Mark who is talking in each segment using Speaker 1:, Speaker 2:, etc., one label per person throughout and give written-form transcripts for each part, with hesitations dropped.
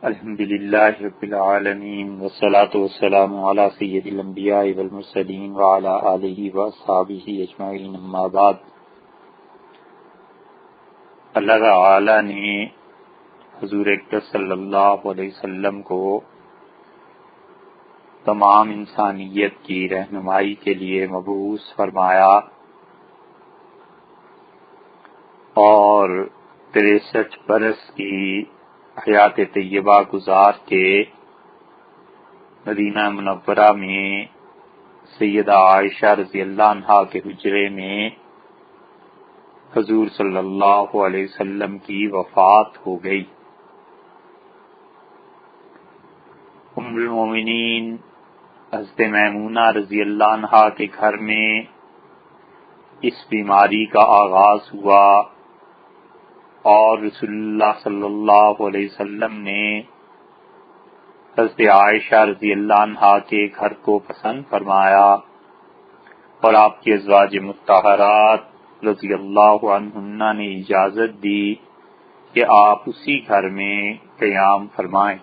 Speaker 1: الحمد للہ رب العالمین والصلاة والسلام علی سید الانبیاء والمرسلین وعلی آلہ واصحابہ اجمعین، اما بعد۔ اللہ تعالی نے حضور اقدس صلی اللہ علیہ وسلم کو تمام انسانیت کی رہنمائی کے لیے مبعوث فرمایا اور 63 برس کی حیات طیبہ گزار کے مدینہ منورہ میں سیدہ عائشہ رضی اللہ عنہا کے حجرے میں حضور صلی اللہ علیہ وسلم کی وفات ہو گئی۔ ام المومنین حضرت میمونہ رضی اللہ عنہا کے گھر میں اس بیماری کا آغاز ہوا اور رسول اللہ صلی اللہ علیہ وسلم نے حضرت عائشہ رضی اللہ عنہا کے گھر کو پسند فرمایا اور آپ کی ازواج مطہرات رضی اللہ عنہن نے اجازت دی کہ آپ اسی گھر میں قیام فرمائیں۔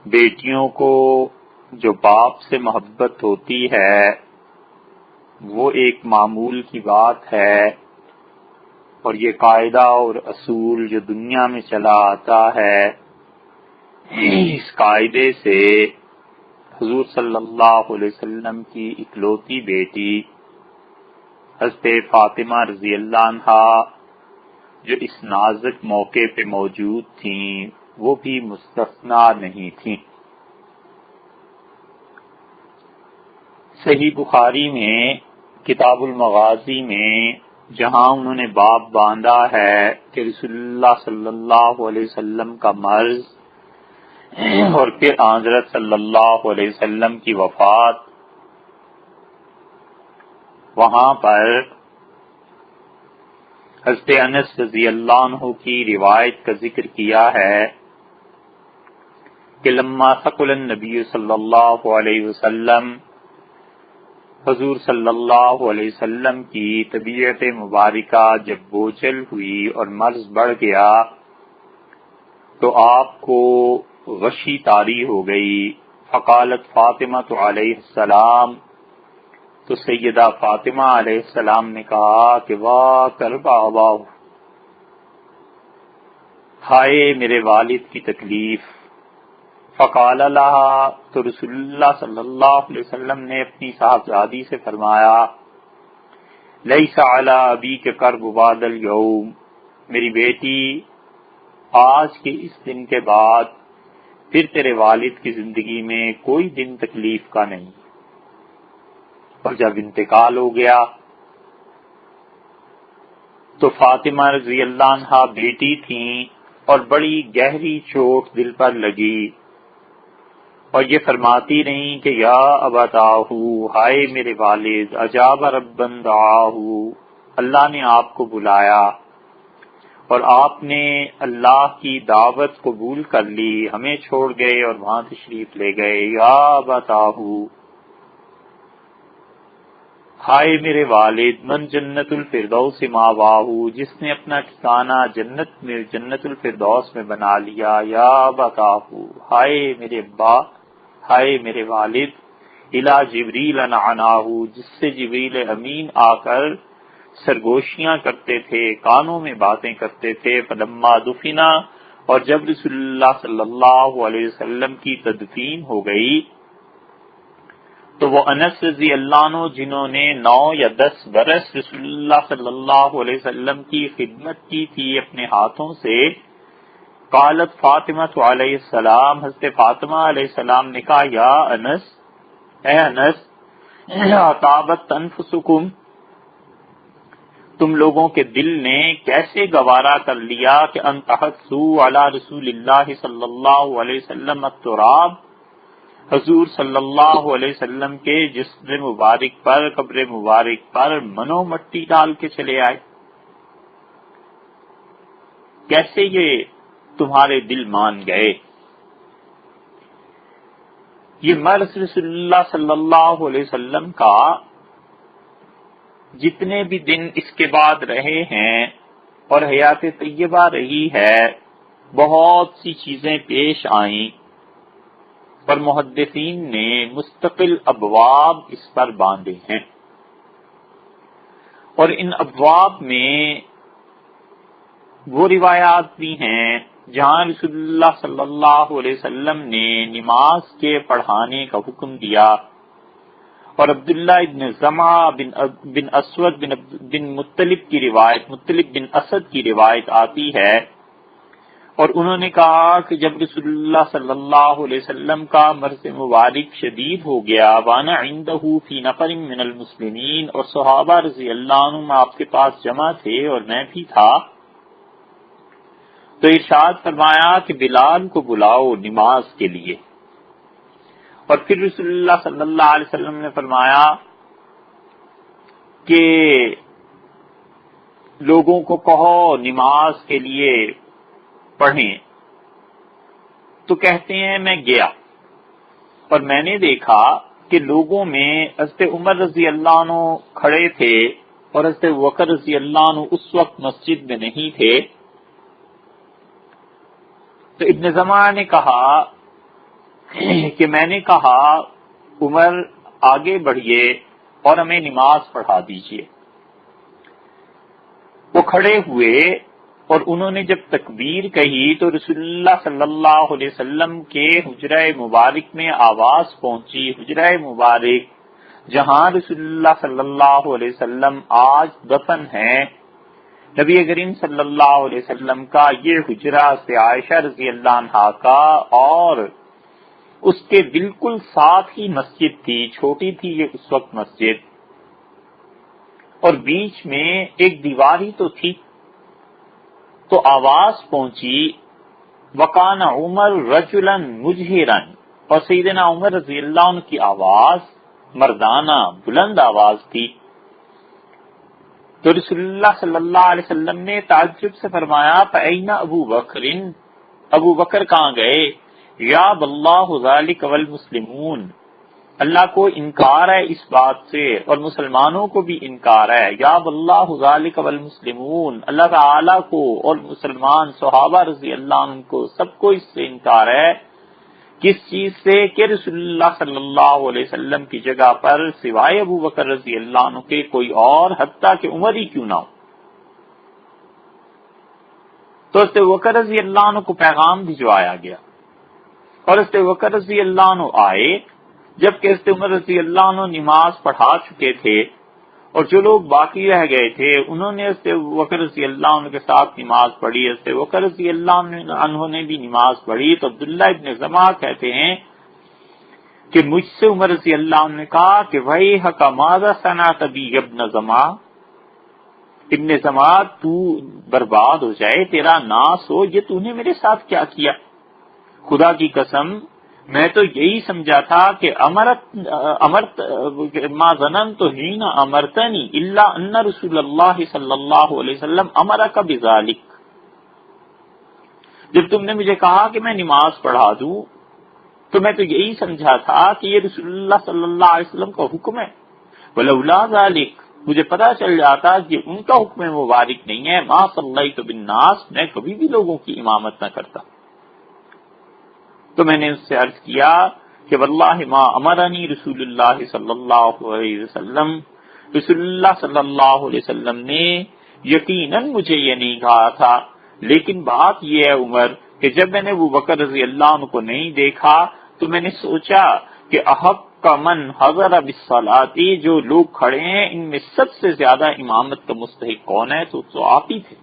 Speaker 1: بیٹیوں کو جو باپ سے محبت ہوتی ہے وہ ایک معمول کی بات ہے، اور یہ قاعدہ اور اصول جو دنیا میں چلا آتا ہے، اس قاعدے سے حضور صلی اللہ علیہ وسلم کی اکلوتی بیٹی حضرت فاطمہ رضی اللہ عنہا جو اس نازک موقع پہ موجود تھیں وہ بھی مستثنا نہیں تھیں۔ صحیح بخاری میں کتاب المغازی میں جہاں انہوں نے باب باندھا ہے کہ رسول اللہ صلی اللہ علیہ وسلم کا مرض اور پھر حضرت صلی اللہ علیہ وسلم کی وفات، وہاں پر حضرت انس رضی اللہ عنہ کی روایت کا ذکر کیا ہے کہ لما ثقل النبی صلی اللہ علیہ وسلم، حضور صلی اللہ علیہ وسلم کی طبیعت مبارکہ جب بوجھل ہوئی اور مرض بڑھ گیا تو آپ کو غشی طاری ہو گئی۔ فقالت فاطمہ علیہ السلام، تو سیدہ فاطمہ علیہ السلام نے کہا کہ واہ کرب اباہ، ہائے میرے والد کی تکلیف۔ فقال لها، تو رسول اللہ صلی اللہ علیہ وسلم نے اپنی صاحبزادی سے فرمایا لیس علی ابیک کرب بعد اليوم، میری بیٹی آج کے اس دن کے بعد پھر تیرے والد کی زندگی میں کوئی دن تکلیف کا نہیں۔ اور جب انتقال ہو گیا تو فاطمہ رضی اللہ عنہا بیٹی تھیں اور بڑی گہری چوٹ دل پر لگی اور یہ فرماتی رہیں کہ یا ابتاہ، ہائے میرے والد، اجاب ربا دعاہ، اللہ نے آپ کو بلایا اور آپ نے اللہ کی دعوت قبول کر لی، ہمیں چھوڑ گئے اور وہاں تشریف لے گئے۔ یا ابتاہ، ہائے میرے والد، من جنت الفردوس ماواہ، جس نے اپنا ٹھکانہ جنت الفردوس میں بنا لیا۔ یا ابتاہ، ہائے میرے ابا، ہائے میرے والد، الا جبریل نعناہ، جس سے جبریل امین آ کر سرگوشیاں کرتے تھے، کانوں میں باتیں کرتے تھے۔ فلما دفنا، اور جب رسول اللہ صلی اللہ علیہ وسلم کی تدفین ہو گئی تو وہ انس رضی اللہ عنہ جنہوں نے 9 یا 10 برس رسول اللہ صلی اللہ علیہ وسلم کی خدمت کی تھی اپنے ہاتھوں سے، قالت فاطمہ علیہ السلام، حضرت فاطمہ علیہ السلام نے کہا یا انس، اے انس، اطابت انفسکم، تم لوگوں کے دل نے کیسے گوارا کر لیا کہ ان تحثوا علی رسول اللہ صلی اللہ علیہ وسلم التراب، حضور صلی اللہ علیہ وسلم کے جسم مبارک پر، قبر مبارک پر منو مٹی ڈال کے چلے آئے، کیسے یہ تمہارے دل مان گئے؟ یہ مرض رسول اللہ صلی اللہ علیہ وسلم کا جتنے بھی دن اس کے بعد رہے ہیں اور حیات طیبہ رہی ہے، بہت سی چیزیں پیش آئیں پر محدثین نے مستقل ابواب اس پر باندھے ہیں، اور ان ابواب میں وہ روایات بھی ہیں جہاں رسول اللہ صلی اللہ علیہ وسلم نے نماز کے پڑھانے کا حکم دیا، اور عبداللہ ابن زمع بن اسود بن مطلب کی روایت، مطلب بن اسد کی روایت آتی ہے، اور انہوں نے کہا کہ جب رسول اللہ صلی اللہ علیہ وسلم کا مرض مبارک شدید ہو گیا، وانا عنده فی نفر من المسلمین، اور صحابہ رضی اللہ عنہم آپ کے پاس جمع تھے اور میں بھی تھا، تو ارشاد فرمایا کہ بلال کو بلاؤ نماز کے لیے، اور پھر رسول اللہ صلی اللہ علیہ وسلم نے فرمایا کہ لوگوں کو کہو نماز کے لیے پڑھیں، تو کہتے ہیں میں گیا اور میں نے دیکھا کہ لوگوں میں حضرت عمر رضی اللہ عنہ کھڑے تھے اور حضرت بکر رضی اللہ عنہ اس وقت مسجد میں نہیں تھے، تو ابن زمع نے کہا کہ میں نے کہا عمر آگے بڑھیے اور ہمیں نماز پڑھا دیجیے۔ وہ کھڑے ہوئے اور انہوں نے جب تکبیر کہی تو رسول اللہ صلی اللہ علیہ وسلم کے حجرہ مبارک میں آواز پہنچی، حجرہ مبارک جہاں رسول اللہ صلی اللہ علیہ وسلم آج دفن ہیں، نبی کریم صلی اللہ علیہ وسلم کا یہ حجرہ سے عائشہ رضی اللہ عنہا کا، اور اس کے بالکل ساتھ ہی مسجد تھی، چھوٹی تھی یہ اس وقت مسجد، اور بیچ میں ایک دیواری تو تھی، تو آواز پہنچی وکان عمر رجلا مجہرا، اور سیدنا عمر رضی اللہ عنہ کی آواز مردانہ بلند آواز تھی، تو رسول اللہ صلی اللہ علیہ وسلم نے تعجب سے فرمایا فَأَيْنَ ابو بکر، ابو بکر کہاں گئے؟ یا بَاللَّهُ ذَلِكَ وَالْمُسْلِمُونَ، اللہ کو انکار ہے اس بات سے اور مسلمانوں کو بھی انکار ہے، یا بَاللَّهُ ذَلِكَ وَالْمُسْلِمُونَ، اللہ تعالی کو اور مسلمان صحابہ رضی اللہ عنہ کو سب کو اس سے انکار ہے، کس چیز سے؟ کہ رسول اللہ صلی اللہ علیہ وسلم کی جگہ پر سوائے ابو بکر رضی اللہ عنہ کے کوئی اور، حتیٰ کہ عمر ہی کیوں نہ ہو۔ تو حضرت ابو بکر رضی اللہ عنہ کو پیغام بھجوایا گیا، اور حضرت ابو بکر رضی اللہ عنہ آئے، جبکہ حضرت عمر رضی اللہ عنہ نماز پڑھا چکے تھے، اور جو لوگ باقی رہ گئے تھے انہوں نے حضرت ابو بکر رضی اللہ عنہ کے ساتھ نماز پڑھی، حضرت ابو بکر رضی اللہ عنہ نے بھی نماز پڑھی، تو عبداللہ ابن زمع کہتے ہیں کہ مجھ سے عمر رضی اللہ عنہ نے کہا کہ وَيْحَكَ مَاذَا صَنَعْتَ بِي يَا ابْنَ زمع، ابن زمع تو برباد ہو جائے، تیرا ناس ہو، یہ تو نے میرے ساتھ کیا کیا؟ خدا کی قسم میں تو یہی سمجھا تھا کہ امرت ما ظننت حین امرتنی الا ان رسول اللہ صلی اللہ علیہ وسلم امرک بذالک، جب تم نے مجھے کہا کہ میں نماز پڑھا دوں تو میں تو یہی سمجھا تھا کہ یہ رسول اللہ صلی اللہ علیہ وسلم کا حکم ہے، ولولا ذالک، مجھے پتا چل جاتا کہ ان کا حکم مبارک نہیں ہے، ما صلیت بالناس، میں کبھی بھی لوگوں کی امامت نہ کرتا۔ تو میں نے اس سے عرض کیا کہ واللہ ما امرنی رسول اللہ صلی اللہ علیہ وسلم، رسول اللہ صلی اللہ علیہ وسلم نے یقیناً مجھے یہ نہیں کہا تھا، لیکن بات یہ ہے عمر کہ جب میں نے ابو بکر رضی اللہ عنہ کو نہیں دیکھا تو میں نے سوچا کہ احق کا من حضر بالصلاۃ، جو لوگ کھڑے ہیں ان میں سب سے زیادہ امامت کا مستحق کون ہے؟ تو آپ ہی تھے۔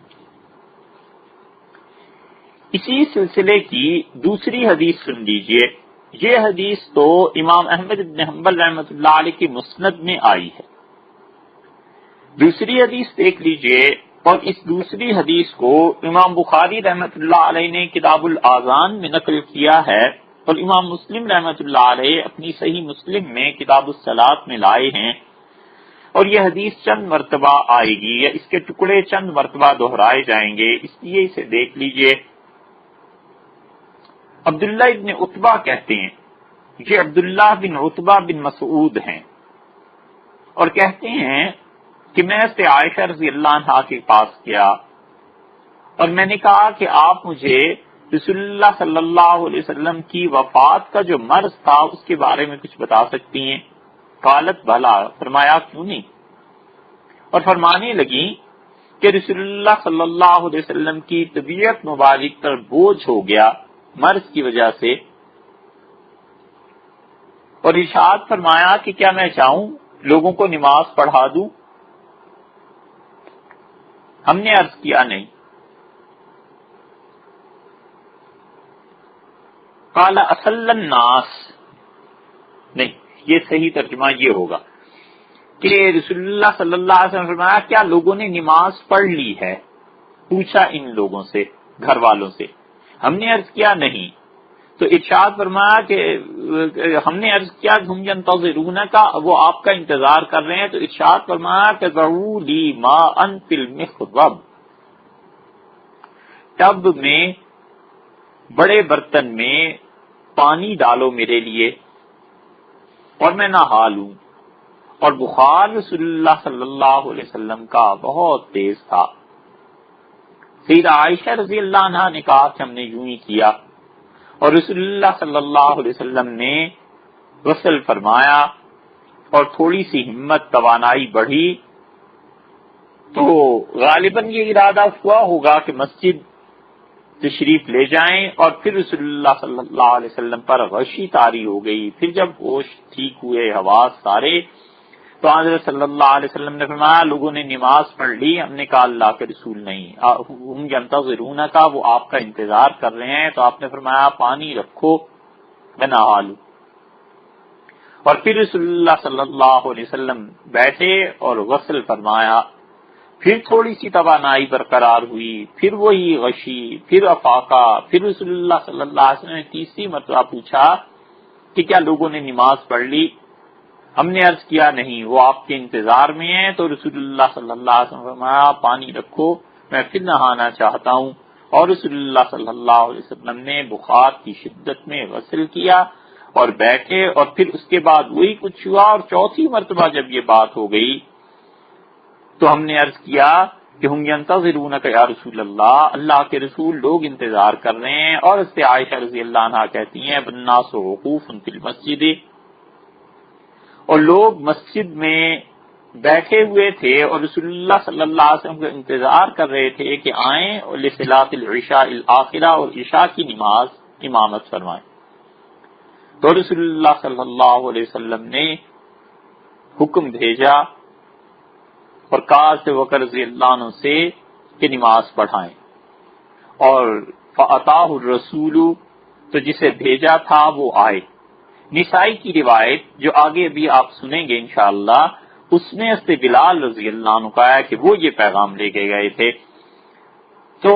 Speaker 1: اسی سلسلے کی دوسری حدیث سن لیجئے، یہ حدیث تو امام احمد بن حنبل رحمۃ اللہ علیہ کی مسند میں آئی ہے۔ دوسری حدیث دیکھ لیجئے، اور اس دوسری حدیث کو امام بخاری رحمۃ اللہ علیہ نے کتاب الاذان میں نقل کیا ہے، اور امام مسلم رحمۃ اللہ علیہ اپنی صحیح مسلم میں کتاب الصلاۃ میں لائے ہیں، اور یہ حدیث چند مرتبہ آئے گی یا اس کے ٹکڑے چند مرتبہ دہرائے جائیں گے، اس لیے اسے دیکھ لیجئے۔ عبداللہ ابن عتبہ کہتے ہیں، یہ عبداللہ بن عتبہ بن مسعود ہیں، اور کہتے ہیں کہ میں سے عائشہ رضی اللہ عنہا کے پاس گیا اور میں نے کہا کہ آپ مجھے رسول اللہ صلی اللہ علیہ وسلم کی وفات کا جو مرض تھا اس کے بارے میں کچھ بتا سکتی ہیں؟ قالت بھلا، فرمایا کیوں نہیں، اور فرمانے لگی کہ رسول اللہ صلی اللہ علیہ وسلم کی طبیعت مبارک پر بوجھ ہو گیا مرض کی وجہ سے، اور ارشاد فرمایا کہ کیا میں چاہوں لوگوں کو نماز پڑھا دوں؟ ہم نے عرض کیا نہیں۔ قال اصل الناس، نہیں، یہ صحیح ترجمہ یہ ہوگا کہ رسول اللہ صلی اللہ علیہ وسلم نے فرمایا کیا لوگوں نے نماز پڑھ لی ہے؟ پوچھا ان لوگوں سے، گھر والوں سے۔ ہم نے عرض کیا نہیں، تو ارشاد فرمایا کہ ہم نے عرض کیا ہم ینتظرون کا، وہ آپ کا انتظار کر رہے ہیں، تو ارشاد فرمایا کہ ضرور لی ماء فی المخضب، ٹب میں، بڑے برتن میں پانی ڈالو میرے لیے اور میں نہا لوں۔ اور بخار رسول اللہ صلی اللہ علیہ وسلم کا بہت تیز تھا۔ سیدہ عائشہ رضی اللہ عنہا نے کہا کہ ہم نے یوں ہی کیا، اور رسول اللہ صلی اللہ علیہ وسلم نے غسل فرمایا اور تھوڑی سی ہمت توانائی بڑھی تو غالباً یہ ارادہ ہوا ہوگا کہ مسجد تشریف لے جائیں، اور پھر رسول اللہ صلی اللہ علیہ وسلم پر غشی طاری ہو گئی۔ پھر جب ہوش ٹھیک ہوئے، حواس سارے، تو حضرت صلی اللہ علیہ وسلم نے فرمایا لوگوں نے نماز پڑھ لی؟ ہم نے کہا اللہ کے رسول نہیں، ہم ینتظرون کا، وہ آپ کا انتظار کر رہے ہیں۔ تو آپ نے فرمایا پانی رکھو میں نہا لوں، اور پھر رسول اللہ صلی اللہ علیہ وسلم بیٹھے اور غسل فرمایا۔ پھر تھوڑی سی توانائی برقرار ہوئی، پھر وہی غشی، پھر افاقہ، پھر رسول اللہ صلی اللہ علیہ وسلم نے تیسری مرتبہ پوچھا کہ کیا لوگوں نے نماز پڑھ لی؟ ہم نے عرض کیا نہیں، وہ آپ کے انتظار میں ہیں۔ تو رسول اللہ صلی اللہ علیہ وسلم نے فرمایا پانی رکھو میں پھر نہانا چاہتا ہوں، اور رسول اللہ صلی اللہ علیہ وسلم نے بخار کی شدت میں غسل کیا اور بیٹھے، اور پھر اس کے بعد وہی کچھ ہوا، اور چوتھی مرتبہ جب یہ بات ہو گئی تو ہم نے عرض کیا کہ ہم ینتظرونک یا رسول اللہ، اللہ کے رسول لوگ انتظار کر رہے ہیں۔ اور اس سے عائشہ رضی اللہ عنہا کہتی ہیں والناس وقوف فی المسجد، اور لوگ مسجد میں بیٹھے ہوئے تھے اور رسول اللہ صلی اللہ علیہ وسلم کا انتظار کر رہے تھے کہ آئیں اور لصلاۃ العشاء الآخرہ، اور عشاء کی نماز امامت فرمائیں۔ تو رسول اللہ صلی اللہ علیہ وسلم نے حکم بھیجا اور کہا سے بکر رضی اللہ عنہ سے کہ نماز پڑھائیں، اور فَأَتَاهُ الرَّسُولُ، تو جسے بھیجا تھا وہ آئے۔ نسائی کی روایت جو آگے ابھی آپ سنیں گے انشاءاللہ، اس میں اس سے بلال رضی اللہ عنہ کا ہے کہ وہ یہ پیغام لے کے گئے تھے۔ تو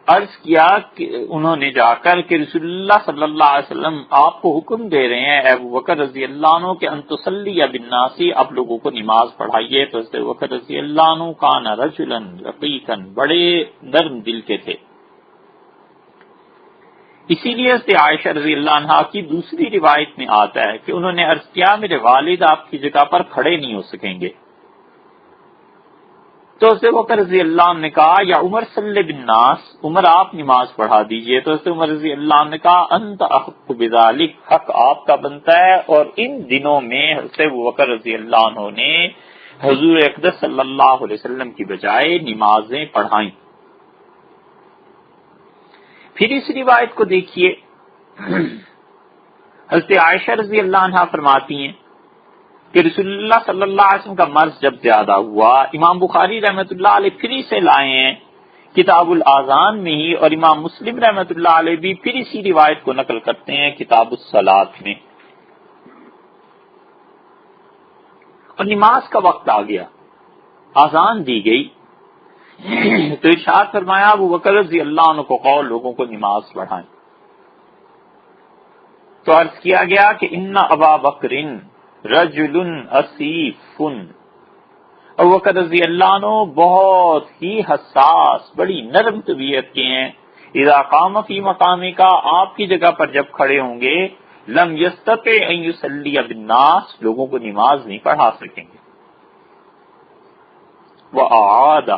Speaker 1: عرض کیا کہ انہوں نے جا کر کہ رسول اللہ صلی اللہ علیہ وسلم آپ کو حکم دے رہے ہیں اے ابوبکر رضی اللہ عنہ کہ ان تصلی بالناس، آپ لوگوں کو نماز پڑھائیے۔ تو حضرت ابوبکر رضی اللہ عنہ کان رجلا رقیقا، بڑے نرم دل کے تھے۔ اسی لیے حضرت عائشہ رضی اللہ عنہا کی دوسری روایت میں آتا ہے کہ انہوں نے عرض کیا میرے والد آپ کی جگہ پر کھڑے نہیں ہو سکیں گے۔ تو حضرت بکر رضی اللہ عنہ نے کہا یا عمر صلی بالناس، عمر آپ نماز پڑھا دیجئے۔ تو حضرت عمر رضی اللہ عنہ نے کہا انت احق بذالک، حق آپ کا بنتا ہے۔ اور ان دنوں میں حضرت بکر رضی اللہ عنہ نے حضور اقدس صلی اللہ علیہ وسلم کی بجائے نمازیں پڑھائیں۔ پھر اس روایت کو دیکھیے، حضرت عائشہ رضی اللہ عنہا فرماتی ہیں کہ رسول اللہ صلی اللہ علیہ وسلم کا مرض جب زیادہ ہوا، امام بخاری رحمۃ اللہ علیہ پھر سے لائے ہیں کتاب الاذان میں ہی، اور امام مسلم رحمۃ اللہ علیہ بھی پھر اسی روایت کو نقل کرتے ہیں کتاب الصلاۃ میں۔ اور نماز کا وقت آ گیا، اذان دی گئی، تو ارشاد فرمایا ابو بکر رضی اللہ عنہ کو قول لوگوں کو نماز پڑھائیں۔ تو عرض کیا گیا کہ ان ابا بکر رجل اسیف، ابو بکر رضی اللہ عنہ بہت ہی حساس، بڑی نرم طبیعت کے ہیں۔ اذا قام فی مقام کا، آپ کی جگہ پر جب کھڑے ہوں گے، لم یستطع ان یصلی بالناس، لوگوں کو نماز نہیں پڑھا سکیں گے۔ وَأَعَادَ،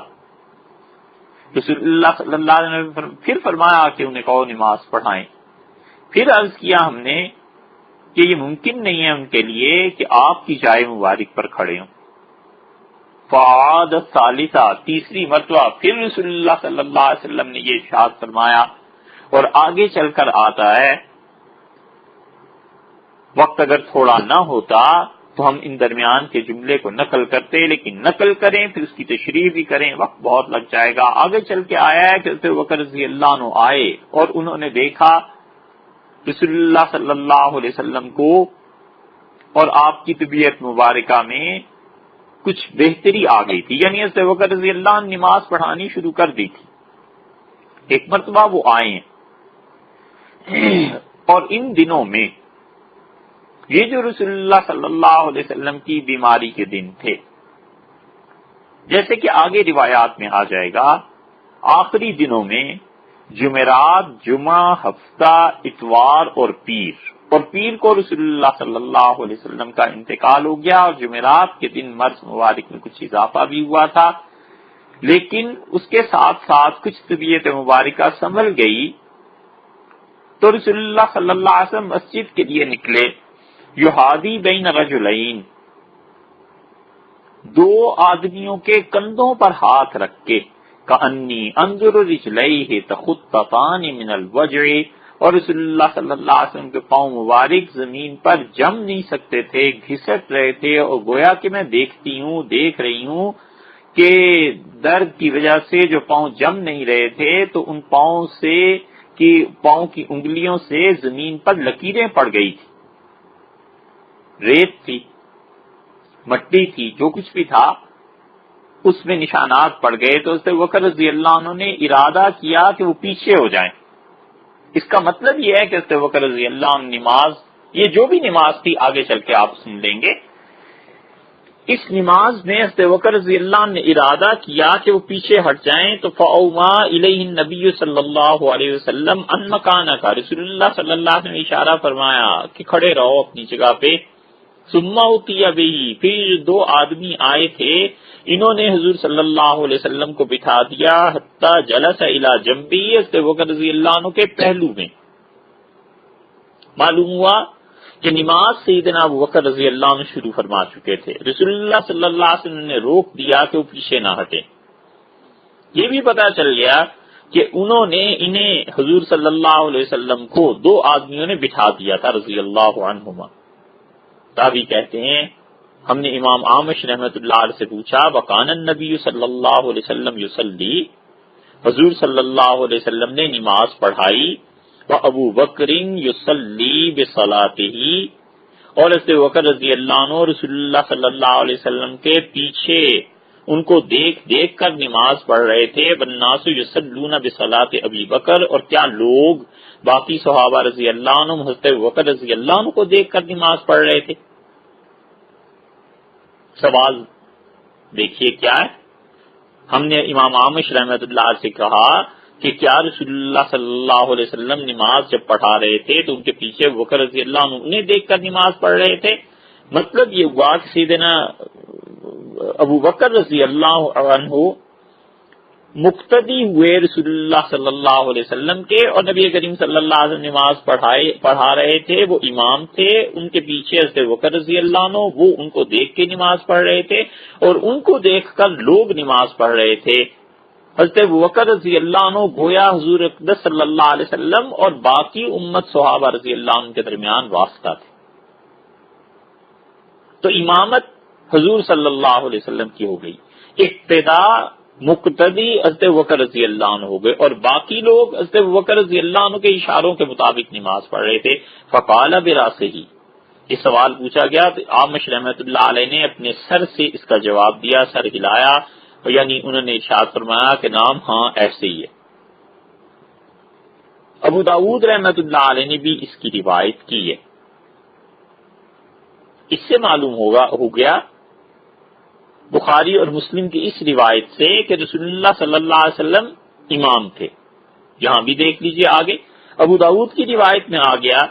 Speaker 1: رسول اللہ صلی اللہ علیہ وسلم نے پھر فرمایا کہ انہیں کہو نماز پڑھائیں. پھر عرض کیا ہم نے کہ یہ ممکن نہیں ہے ان کے لیے کہ آپ کی جائے مبارک پر کھڑے ہوں. فعاد الثالثہ، تیسری مرتبہ پھر رسول اللہ صلی اللہ علیہ وسلم نے یہ ارشاد فرمایا. اور آگے چل کر آتا ہے، وقت اگر تھوڑا نہ ہوتا تو ہم ان درمیان کے جملے کو نقل کرتے، لیکن نقل کریں پھر اس کی تشریح بھی کریں، وقت بہت لگ جائے گا. آگے چل کے آیا ہے کہ حضرت ابوبکر رضی اللہ عنہ آئے اور انہوں نے دیکھا رسول اللہ صلی اللہ علیہ وسلم کو، اور آپ کی طبیعت مبارکہ میں کچھ بہتری آ گئی تھی، یعنی حضرت ابوبکر رضی اللہ عنہ نماز پڑھانی شروع کر دی تھی. ایک مرتبہ وہ آئے ہیں، اور ان دنوں میں یہ جو رسول اللہ صلی اللہ علیہ وسلم کی بیماری کے دن تھے، جیسے کہ آگے روایات میں آ جائے گا، آخری دنوں میں جمعرات، جمعہ، ہفتہ، اتوار اور پیر کو رسول اللہ صلی اللہ علیہ وسلم کا انتقال ہو گیا، اور جمعرات کے دن مرض مبارک میں کچھ اضافہ بھی ہوا تھا، لیکن اس کے ساتھ ساتھ کچھ طبیعت مبارکہ سنبھل گئی. تو رسول اللہ صلی اللہ علیہ وسلم مسجد کے لیے نکلے، یحادی بین رجلین، دو آدمیوں کے کندھوں پر ہاتھ رکھ کے، کأنی انظر رجلیہ تخطفان من الوجع، اور رسول اللہ صلی اللہ علیہ وسلم کے پاؤں مبارک زمین پر جم نہیں سکتے تھے، گھسٹ رہے تھے، اور گویا کہ میں دیکھ رہی ہوں کہ درد کی وجہ سے جو پاؤں جم نہیں رہے تھے تو ان پاؤں کی انگلیوں سے زمین پر لکیریں پڑ گئی تھی، ریت تھی، مٹی تھی، جو کچھ بھی تھا اس میں نشانات پڑ گئے. تو حضرت ابوبکر رضی اللہ عنہ نے ارادہ کیا کہ وہ پیچھے ہو جائیں. اس کا مطلب یہ ہے کہ حضرت ابوبکر رضی اللہ عنہ نماز، یہ جو بھی نماز تھی آگے چل کے آپ سن لیں گے، اس نماز میں حضرت ابوبکر رضی اللہ عنہ نے ارادہ کیا کہ وہ پیچھے ہٹ جائیں. تو فاوما الیہ النبی صلی اللہ علیہ وسلم ان مکانک، رسول اللہ صلی اللہ علیہ وسلم نے اشارہ فرمایا کہ کھڑے رہو اپنی جگہ پہ. ثم اتی بہ، پھر دو آدمی آئے تھے، انہوں نے حضور صلی اللہ علیہ وسلم کو بٹھا دیا، حتی جلس الی جنبی، حضرت ابوبکر رضی اللہ عنہ کے پہلو میں. معلوم ہوا کہ نماز سیدنا ابوبکر رضی اللہ عنہ شروع فرما چکے تھے، رسول اللہ صلی اللہ علیہ وسلم نے روک دیا کہ وہ پیچھے نہ ہٹے. یہ بھی پتا چل گیا کہ انہوں نے انہیں حضور صلی اللہ علیہ وسلم کو دو آدمیوں نے بٹھا دیا تھا رضی اللہ عنہما. تابعی کہتے ہیں ہم نے امام عامش رحمۃ اللہ علیہ سے پوچھا، وکان النبی صلی اللہ علیہ وسلم یصلی، حضور صلی اللہ علیہ وسلم نے نماز پڑھائی، وابو بکر یصلی بصلاتہ، اور حضرت ابوبکر رضی اللہ عنہ رسول اللہ صلی اللہ علیہ وسلم کے پیچھے ان کو دیکھ کر نماز پڑھ رہے تھے. والناس یصلون بصلاۃ ابی بکر، اور کیا لوگ باقی صحابہ رضی اللہ عنہ حضرت ابوبکر رضی اللہ عنہ کو دیکھ کر نماز پڑھ رہے تھے. سوال دیکھیے کیا ہے، ہم نے امام عامش رحمۃ اللہ سے کہا کہ کیا رسول اللہ صلی اللہ علیہ وسلم نماز جب پڑھا رہے تھے تو ان کے پیچھے ابوبکر رضی اللہ عنہ انہیں دیکھ کر نماز پڑھ رہے تھے؟ مطلب یہ ہوا کہ سیدنا ابوبکر رضی اللہ عنہ مقتدی ہوئے رسول اللہ صلی اللہ علیہ وسلم کے، اور نبی کریم صلی اللہ علیہ وسلم نماز پڑھا رہے تھے، وہ امام تھے، ان کے پیچھے حضرت ابوبکر رضی اللہ عنہ، وہ ان کو دیکھ کے نماز پڑھ رہے تھے، اور ان کو دیکھ کر لوگ نماز پڑھ رہے تھے. حضرت ابوبکر رضی اللہ عنہ گویا حضور اقدس صلی اللہ علیہ وسلم اور باقی امت صحابہ رضی اللہ عنہ کے درمیان واسطہ تھے. تو امامت حضور صلی اللہ علیہ وسلم کی ہو گئی، اقتدا مقتدی حضرت ابوبکر رضی اللہ عنہ ہو گئے، اور باقی لوگ حضرت ابوبکر رضی اللہ عنہ کے اشاروں کے مطابق نماز پڑھ رہے تھے. فقال براسہ، یہ سوال پوچھا گیا تو عامش رحمۃ اللہ علیہ نے اپنے سر سے اس کا جواب دیا، سر ہلایا، یعنی انہوں نے ارشاد فرمایا کہ نام ہاں ایسے ہی ہے. ابو داؤد رحمۃ اللہ علیہ نے بھی اس کی روایت کی ہے. اس سے معلوم ہو گیا بخاری اور مسلم کی اس روایت سے کہ رسول اللہ صلی اللہ علیہ وسلم امام تھے. یہاں بھی دیکھ لیجئے آگے ابو داؤد کی روایت میں آ گیا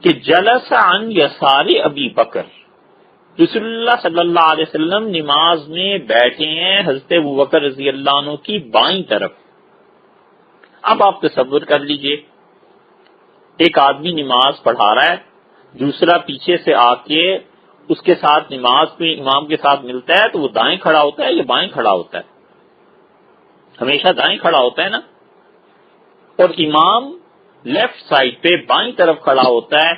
Speaker 1: کہ جلس عن یسار ابی بکر، رسول اللہ صلی اللہ علیہ وسلم نماز میں بیٹھے ہیں حضرت ابوبکر رضی اللہ عنہ کی بائیں طرف. اب آپ تصور کر لیجئے، ایک آدمی نماز پڑھا رہا ہے، دوسرا پیچھے سے آ کے اس کے ساتھ نماز میں امام کے ساتھ ملتا ہے، تو وہ دائیں کھڑا ہوتا ہے یا بائیں کھڑا ہوتا ہے؟ ہمیشہ دائیں کھڑا ہوتا ہے نا. اور امام لیفٹ سائڈ پہ بائیں طرف کھڑا ہوتا ہے.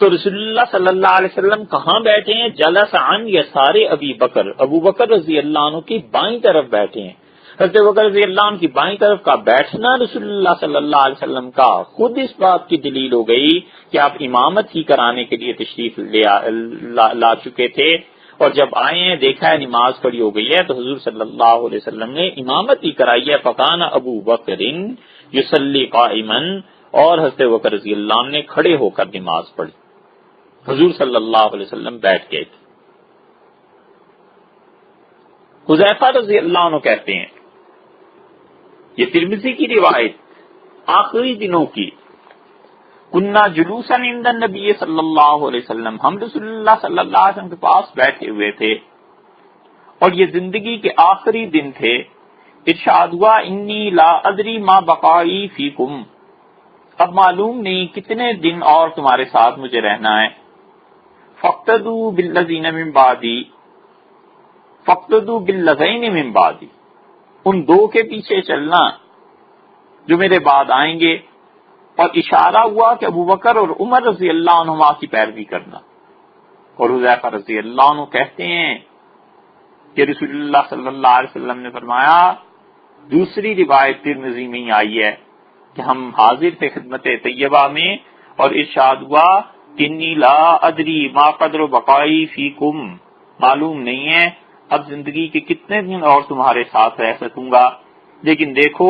Speaker 1: تو رسول اللہ صلی اللہ علیہ وسلم کہاں بیٹھے ہیں؟ جلس عن یسار ابی بکر، ابو بکر رضی اللہ عنہ کی بائیں طرف بیٹھے ہیں. حضرت بکر رضی اللہ عنہ کی بائیں طرف کا بیٹھنا رسول اللہ صلی اللہ علیہ وسلم کا خود اس بات کی دلیل ہو گئی کہ آپ امامت ہی کرانے کے لیے تشریف لا چکے تھے، اور جب آئے ہیں دیکھا ہے نماز پڑھی ہو گئی ہے تو حضور صلی اللہ علیہ وسلم نے امامت ہی کرائی ہے. فکان ابو بکر یصلی قائما، اور حضرت بکر رضی اللہ عنہ نے کھڑے ہو کر نماز پڑھی، حضور صلی اللہ علیہ وسلم بیٹھ گئے تھے. حذیفہ رضی اللہ عنہ کہتے ہیں، یہ ترمذی کی روایت آخری دنوں کی، کننا جلوسا عند النبی صلی اللہ علیہ وسلم، ہم رسول اللہ صلی اللہ علیہ وسلم کے پاس بیٹھے ہوئے تھے اور یہ زندگی کے آخری دن تھے. ارشاد ہوا انی لا ادری ما بقائی فیکم، اب معلوم نہیں کتنے دن اور تمہارے ساتھ مجھے رہنا ہے. فاقتدوا بالذین من بعدی، فاقتدوا بالذین من بعدی، ان دو کے پیچھے چلنا جو میرے بعد آئیں گے. اور اشارہ ہوا کہ ابو بکر اور عمر رضی اللہ عنہما کی پیروی کرنا. اور حذیفہ رضی اللہ عنہ کہتے ہیں کہ رسول اللہ صلی اللہ علیہ وسلم نے فرمایا، دوسری روایت ترمذی میں ہی آئی ہے کہ ہم حاضر تھے خدمت طیبہ میں اور ارشاد ہوا انی لا ادری ما قدر بقائی فیکم، معلوم نہیں ہے اب زندگی کے کتنے دن اور تمہارے ساتھ رہ سکوں گا، لیکن دیکھو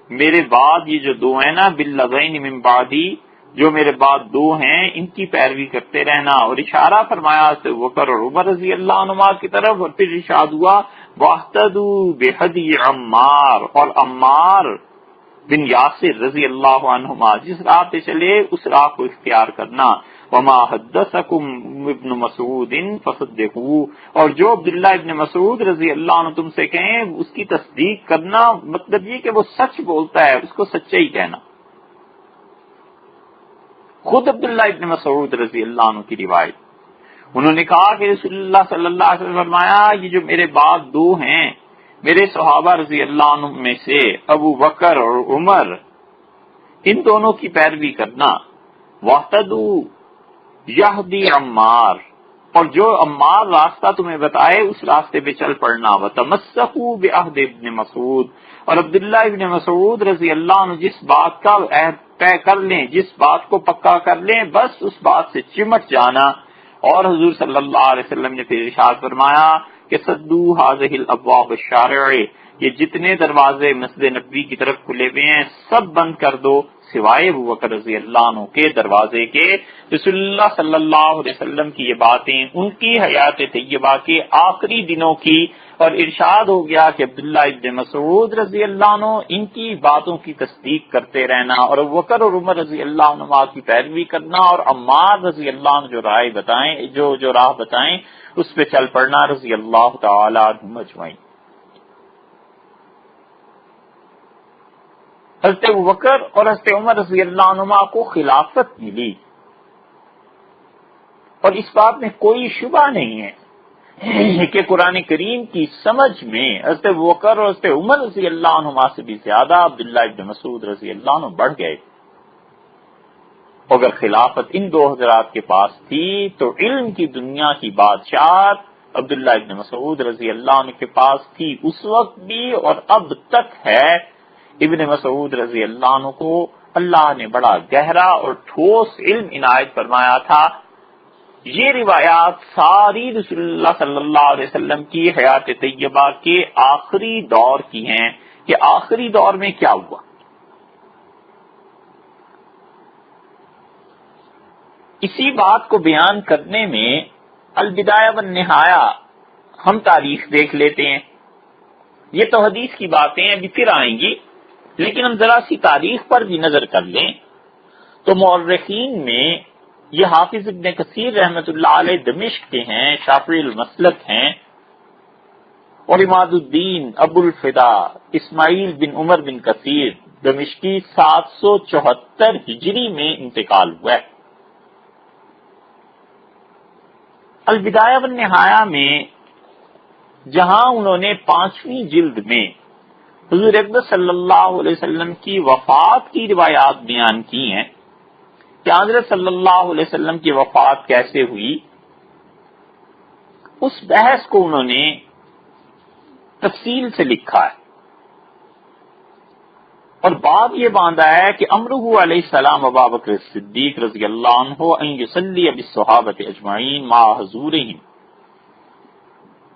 Speaker 1: میرے بعد یہ جو دو ہیں نا باللذین من بعدی، جو میرے بعد دو ہیں ان کی پیروی کرتے رہنا. اور اشارہ فرمایا بکر اور عمر رضی اللہ عنہما کی طرف، اور پھر ارشاد ہوا واہتدوا بہدی عمار، اور عمار بن یاسر رضی اللہ عنہما جس راہ پہ چلے اس راہ کو اختیار کرنا. وما حدثکم ابن مسعود فصدقوه، اور جو عبداللہ ابن مسعود رضی اللہ عنہ تم سے کہیں اس کی تصدیق کرنا، مطلب یہ کہ وہ سچ بولتا ہے اس کو سچا ہی کہنا. خود عبداللہ ابن مسعود رضی اللہ عنہ کی روایت، انہوں نے کہا کہ رسول اللہ صلی اللہ علیہ وسلم فرمایا یہ جو میرے بعد دو ہیں میرے صحابہ رضی اللہ عنہ میں سے ابو بکر اور عمر، ان دونوں کی پیروی کرنا. واہتدوا یہدی عمار، اور جو عمار راستہ تمہیں بتائے اس راستے پہ چل پڑنا. وتمسکوا بعہد ابن مسعود، اور عبداللہ ابن مسعود رضی اللہ عنہ جس بات کا عہد طے کر لیں، جس بات کو پکا کر لیں، بس اس بات سے چمٹ جانا. اور حضور صلی اللہ علیہ وسلم نے پھر ارشاد فرمایا کہ سدوا هذه الابواب الشارع، یہ جتنے دروازے مسجد نبوی کی طرف کھلے ہوئے ہیں سب بند کر دو سوائے ابو بکر رضی اللہ عنہ کے دروازے کے. رسول اللہ صلی اللہ علیہ وسلم کی یہ باتیں ان کی حیات طیبہ کے آخری دنوں کی، اور ارشاد ہو گیا کہ عبداللہ ابن مسعود رضی اللہ عنہ ان کی باتوں کی تصدیق کرتے رہنا، اور ابو بکر اور عمر رضی اللہ عنہ کی پیروی کرنا، اور عمار رضی اللہ عنہ جو رائے بتائیں جو راہ بتائیں اس پہ چل پڑنا رضی اللہ تعالی عنہم اجمعین. حضرت ابوبکر اور حضرت عمر رضی اللہ عنہما کو خلافت ملی، اور اس بات میں کوئی شبہ نہیں ہے کہ قرآن کریم کی سمجھ میں حضرت ابوبکر اور حضرت عمر رضی اللہ عنہما سے بھی زیادہ عبداللہ ابن مسعود رضی اللہ عنہ بڑھ گئے. اگر خلافت ان دو حضرات کے پاس تھی تو علم کی دنیا کی بادشاہت عبداللہ ابن مسعود رضی اللہ عنہ کے پاس تھی اس وقت بھی اور اب تک ہے. ابن مسعود رضی اللہ عنہ کو اللہ نے بڑا گہرا اور ٹھوس علم عنایت فرمایا تھا. یہ روایات ساری رسول اللہ صلی اللہ علیہ وسلم کی حیات طیبہ کے آخری دور کی ہیں کہ آخری دور میں کیا ہوا. اسی بات کو بیان کرنے میں البدایہ والنہایہ ہم تاریخ دیکھ لیتے ہیں. یہ تو حدیث کی باتیں ابھی پھر آئیں گی، لیکن ہم ذرا سی تاریخ پر بھی نظر کر لیں تو مورخین میں یہ حافظ ابن کثیر رحمۃ اللہ علیہ دمشق کے ہیں، شافعی المسلک ہیں، اور عماد الدین ابو الفدا اسماعیل بن عمر بن کثیر دمشقی 774 ہجری میں انتقال ہوا ہے۔ البدایہ والنہایہ میں جہاں انہوں نے 5ویں جلد میں حضور اقدس صلی اللہ علیہ وسلم کی وفات کی روایات بیان کی ہیں کہ حضرت صلی اللہ علیہ وسلم کی وفات کیسے ہوئی، اس بحث کو انہوں نے تفصیل سے لکھا ہے، اور باب یہ باندھا ہے کہ امرہ علیہ السلام ابا بکر صدیق رضی اللہ عنہ ان یصلی بالصحابۃ اجمعین مع حضورہم،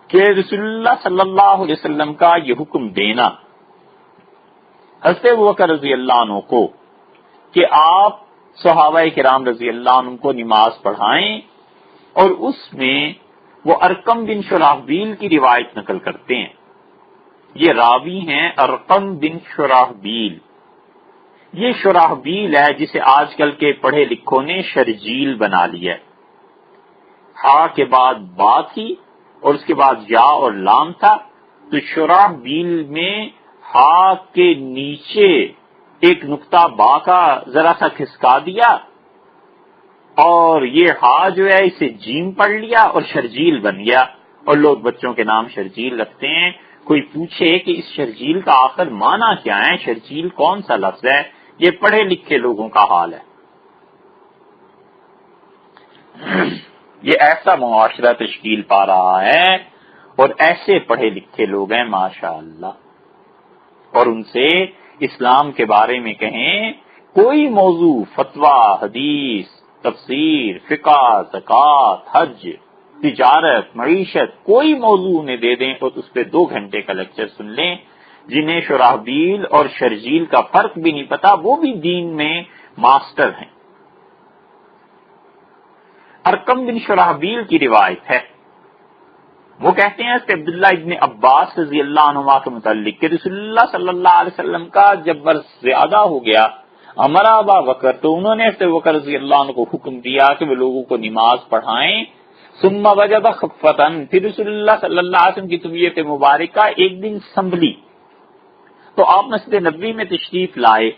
Speaker 1: کہ رسول اللہ صلی اللہ علیہ وسلم کا یہ حکم دینا حضرت ابوبکر رضی اللہ عنہ کو کہ آپ صحابہ کرام رضی اللہ عنہ کو نماز پڑھائیں، اور اس میں وہ ارقم بن شراحبیل کی روایت نقل کرتے ہیں۔ یہ راوی ہیں ارقم بن شراحبیل، یہ شراحبیل ہے جسے آج کل کے پڑھے لکھوں نے شرجیل بنا لیا ہے۔ ہا کے بعد با تھی اور اس کے بعد یا اور لام تھا، تو شراحبیل میں ہا کے نیچے ایک نقطہ با کا ذرا سا کھسکا دیا، اور یہ ہا جو ہے اسے جیم پڑھ لیا اور شرجیل بن گیا، اور لوگ بچوں کے نام شرجیل رکھتے ہیں۔ کوئی پوچھے کہ اس شرجیل کا آخر معنی کیا ہے، شرجیل کون سا لفظ ہے، یہ پڑھے لکھے لوگوں کا حال ہے۔ یہ ایسا معاشرہ تشکیل پا رہا ہے اور ایسے پڑھے لکھے لوگ ہیں ماشاءاللہ، اور ان سے اسلام کے بارے میں کہیں کوئی موضوع، فتویٰ، حدیث، تفسیر، فقہ، زکوٰۃ، حج، تجارت، معیشت، کوئی موضوع انہیں دے دیں اور اس پہ 2 گھنٹے کا لیکچر سن لیں۔ جنہیں شراحبیل اور شرجیل کا فرق بھی نہیں پتا، وہ بھی دین میں ماسٹر ہیں۔ ارقم بن شراحبیل کی روایت ہے، وہ کہتے ہیں کہ عبداللہ ابن عباس رضی اللہ عنہما کے متعلق کہ رسول اللہ صلی اللہ علیہ وسلم کا جب برس زیادہ ہو گیا امر ابا بکر، تو انہوں نے ابو بکر رضی اللہ عنہ کو حکم دیا کہ وہ لوگوں کو نماز پڑھائیں۔ ثم وجد خفتن، پھر رسول اللہ صلی اللہ علیہ وسلم کی طبیعت مبارکہ ایک دن سنبھلی تو آپ مسجد نبوی میں تشریف لائے،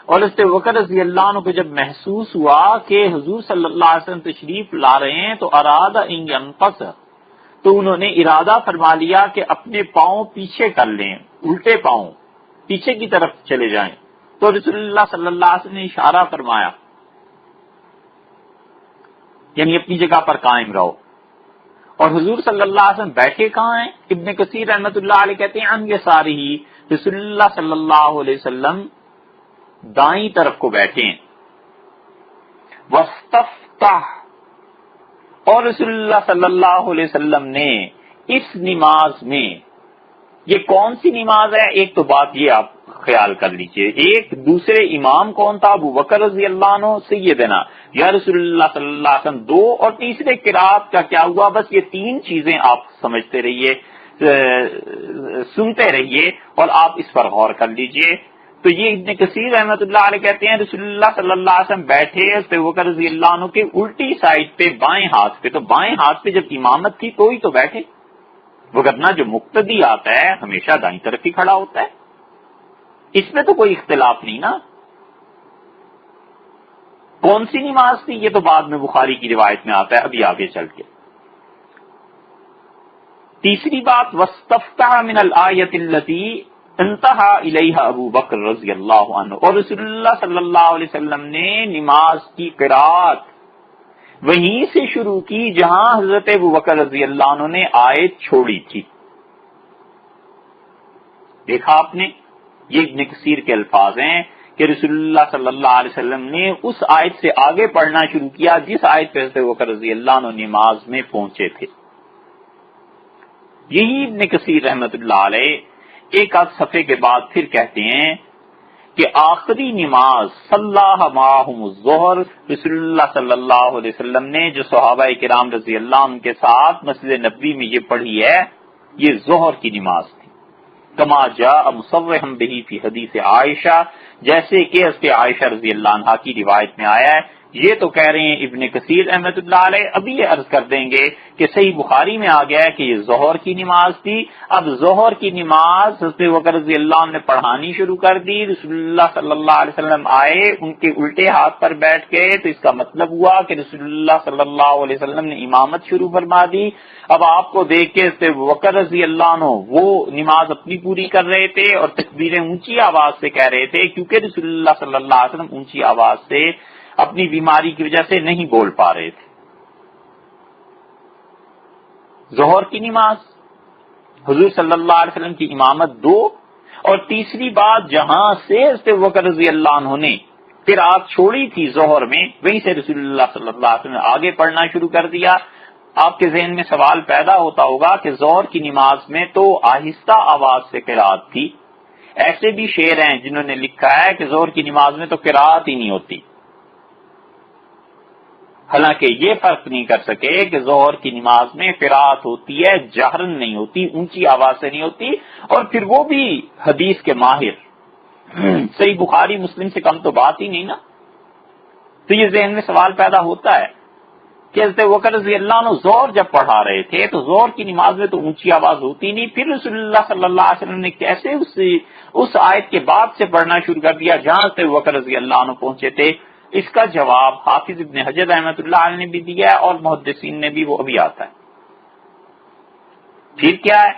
Speaker 1: اور ابو بکر رضی اللہ عنہ کو جب محسوس ہوا کہ حضور صلی اللہ علیہ وسلم تشریف لا رہے ہیں تو اراد ان ينقص، تو انہوں نے ارادہ فرما لیا کہ اپنے پاؤں پیچھے کر لیں، الٹے پاؤں پیچھے کی طرف چلے جائیں، تو رسول اللہ صلی اللہ علیہ وسلم نے اشارہ فرمایا، یعنی اپنی جگہ پر قائم رہو، اور حضور صلی اللہ علیہ وسلم بیٹھے کہاں ہیں؟ ابن کثیر رحمۃ اللہ علیہ کہتے ہیں ان یسارہ، رسول اللہ صلی اللہ علیہ وسلم دائیں طرف کو بیٹھے ہیں۔ واستفتح، اور رسول اللہ صلی اللہ علیہ وسلم نے اس نماز میں، یہ کون سی نماز ہے؟ ایک تو بات یہ آپ خیال کر لیجئے، ایک دوسرے امام کون تھا؟ ابو بکر رضی اللہ عنہ سیدنا یا رسول اللہ صلی اللہ علیہ وسلم، 2، اور تیسرے قرات کا کیا ہوا؟ بس یہ 3 چیزیں آپ سمجھتے رہیے، سنتے رہیے اور آپ اس پر غور کر لیجئے۔ تو یہ ابن کثیر رحمۃ اللہ علیہ کہتے ہیں رسول اللہ صلی اللہ علیہ وسلم بیٹھے ابو بکر رضی اللہ عنہ کے الٹی سائڈ پہ بائیں ہاتھ پہ، تو بائیں ہاتھ پہ جب امامت تھی تو ہی تو بیٹھے، وگرنہ جو مقتدی آتا ہے ہمیشہ دائیں طرف ہی کھڑا ہوتا ہے، اس میں تو کوئی اختلاف نہیں نا۔ کون سی نماز تھی یہ تو بعد میں بخاری کی روایت میں آتا ہے، ابھی آگے چل کے۔ تیسری بات، واستفتح من الآیۃ التی انتہا الیہا ابو بکر رضی اللہ عنہ، اور رسول اللہ صلی اللہ علیہ وسلم نے نماز کی قرات وہیں سے شروع کی جہاں حضرت ابو بکر رضی اللہ عنہ نے آیت چھوڑی تھی۔ دیکھا آپ نے، یہ ابن کثیر کے الفاظ ہیں کہ رسول اللہ صلی اللہ علیہ وسلم نے اس آیت سے آگے پڑھنا شروع کیا جس آیت پہ حضرت ابو بکر رضی اللہ عنہ نماز میں پہنچے تھے۔ یہی ابن کثیر رحمت اللہ علیہ ایک آدھ صفحے کے بعد پھر کہتے ہیں کہ آخری نماز صلاح معہم الظہر، رسول اللہ صلی اللہ علیہ وسلم نے جو صحابہ کرام رضی اللہ عنہ کے ساتھ مسجد نبوی میں یہ پڑھی ہے، یہ ظہر کی نماز تھی۔ کما جاء مصرحا بہ فی حدیث عائشہ، جیسے کہ حضرت عائشہ رضی اللہ عنہا کی روایت میں آیا ہے یہ تو کہہ رہے ہیں ابن کثیر رحمۃ اللہ علیہ، ابھی یہ عرض کر دیں گے کہ صحیح بخاری میں آ گیا ہے کہ یہ ظہر کی نماز تھی۔ اب ظہر کی نماز حضرت بکر رضی اللہ عنہ نے پڑھانی شروع کر دی، رسول اللہ صلی اللہ علیہ وسلم آئے، ان کے الٹے ہاتھ پر بیٹھ گئے، تو اس کا مطلب ہوا کہ رسول اللہ صلی اللہ علیہ وسلم نے امامت شروع فرما دی۔ اب آپ کو دیکھ کے حضرت بکر رضی اللہ عنہ وہ نماز اپنی پوری کر رہے تھے اور تکبیریں اونچی آواز سے کہہ رہے تھے، کیونکہ رسول اللہ صلی اللہ علیہ وسلم اونچی آواز سے اپنی بیماری کی وجہ سے نہیں بول پا رہے تھے۔ ظہر کی نماز حضور صلی اللہ علیہ وسلم کی امامت 2، اور تیسری بات جہاں سے حضرت بکر رضی اللہ عنہ نے قرات چھوڑی تھی ظہر میں، وہیں سے رسول اللہ صلی اللہ علیہ وسلم نے آگے پڑھنا شروع کر دیا۔ آپ کے ذہن میں سوال پیدا ہوتا ہوگا کہ ظہر کی نماز میں تو آہستہ آواز سے قرات تھی، ایسے بھی شعر ہیں جنہوں نے لکھا ہے کہ ظہر کی نماز میں تو قرات ہی نہیں ہوتی، حالانکہ یہ فرق نہیں کر سکے کہ ظہر کی نماز میں قرات ہوتی ہے، جہرن نہیں ہوتی، اونچی آواز سے نہیں ہوتی، اور پھر وہ بھی حدیث کے ماہر، صحیح بخاری مسلم سے کم تو بات ہی نہیں نا۔ تو یہ ذہن میں سوال پیدا ہوتا ہے کہ حضرت بکر رضی اللہ عنہ ظہر جب پڑھا رہے تھے تو ظہر کی نماز میں تو اونچی آواز ہوتی نہیں، پھر رسول اللہ صلی اللہ علیہ وسلم نے کیسے اس آیت کے بعد سے پڑھنا شروع کر دیا جہاں حضرت بکر رضی اللہ عنہ پہنچے تھے؟ اس کا جواب حافظ ابن حجر رحمۃ اللہ علیہ نے بھی دیا ہے اور محدثین نے بھی، وہ ابھی آتا ہے۔ پھر کیا ہے؟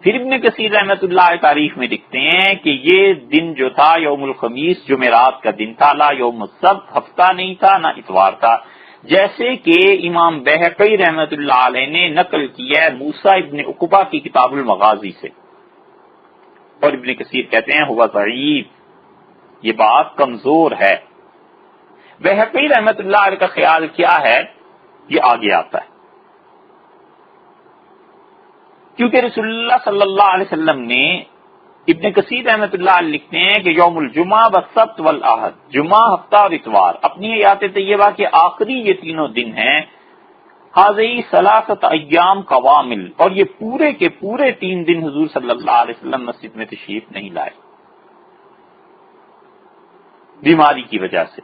Speaker 1: پھر ابن کثیر رحمۃ اللہ علیہ تاریخ میں لکھتے ہیں کہ یہ دن جو تھا یوم الخمیس جمعرات کا دن تھا، لا یوم السبت، ہفتہ نہیں تھا نہ اتوار تھا، جیسے کہ امام بہقی رحمۃ اللہ علیہ نے نقل کیا ہے موسیٰ ابن عقبہ کی کتاب المغازی سے، اور ابن کثیر کہتے ہیں ہوا ضعیف، یہ بات کمزور ہے۔ بہقی رحمۃ اللہ علیہ کا خیال کیا ہے یہ آگے آتا ہے، کیونکہ رسول اللہ صلی اللہ علیہ وسلم نے، ابن کثیر رحمۃ اللہ علیہ لکھتے ہیں کہ یوم الجمعہ والسبت والاحد، جمعہ، ہفتہ اور اتوار، اپنی آیات طیبہ کے آخری یہ تینوں دن ہیں، حاضی ثلاثۃ ایام قوامل، اور یہ پورے کے پورے 3 دن حضور صلی اللہ علیہ وسلم مسجد میں تشریف نہیں لائے بیماری کی وجہ سے۔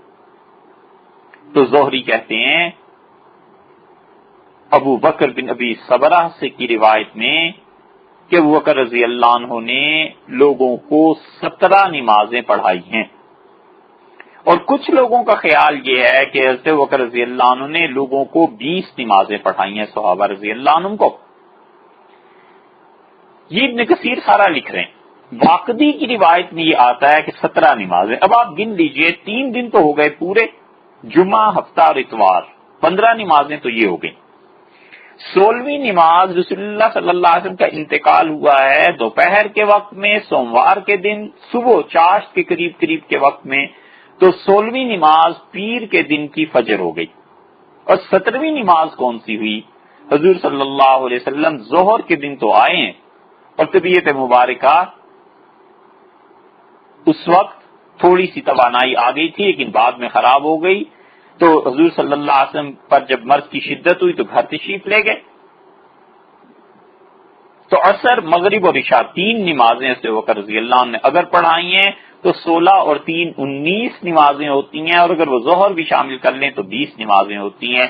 Speaker 1: تو زہری کہتے ہیں ابو بکر بن ابی صبرہ سے کی روایت میں کہ ابو بکر رضی اللہ عنہ نے لوگوں کو 17 نمازیں پڑھائی ہیں، اور کچھ لوگوں کا خیال یہ ہے کہ حضرت ابو بکر رضی اللہ عنہ نے لوگوں کو 20 نمازیں پڑھائی ہیں، صحابہ رضی اللہ عنہ کو۔ یہ ابن کثیر سارا لکھ رہے ہیں، واقدی کی روایت میں یہ آتا ہے کہ 17 نمازیں۔ اب آپ گن لیجئے، 3 دن تو ہو گئے پورے، جمعہ، ہفتہ اور اتوار، 15 نمازیں تو یہ ہو گئی۔ 16ویں نماز رسول اللہ صلی اللہ علیہ وسلم کا انتقال ہوا ہے دوپہر کے وقت میں، سوموار کے دن صبح چاشت کے قریب کے وقت میں، تو 16ویں نماز پیر کے دن کی فجر ہو گئی۔ اور 17ویں نماز کون سی ہوئی؟ حضور صلی اللہ علیہ وسلم ظہر کے دن تو آئے ہیں، اور طبیعت مبارکہ اس وقت تھوڑی سی توانائی آ گئی تھی لیکن بعد میں خراب ہو گئی، تو حضور صلی اللہ علیہ وسلم پر جب مرض کی شدت ہوئی تو گھر تشریف لے گئے۔ تو عصر، مغرب اور عشاء 3 نمازیں سے وقت رضی اللہ عنہ نے اگر پڑھائی ہیں تو 16 اور 3 19 نمازیں ہوتی ہیں، اور اگر وہ ظہر بھی شامل کر لیں تو 20 نمازیں ہوتی ہیں۔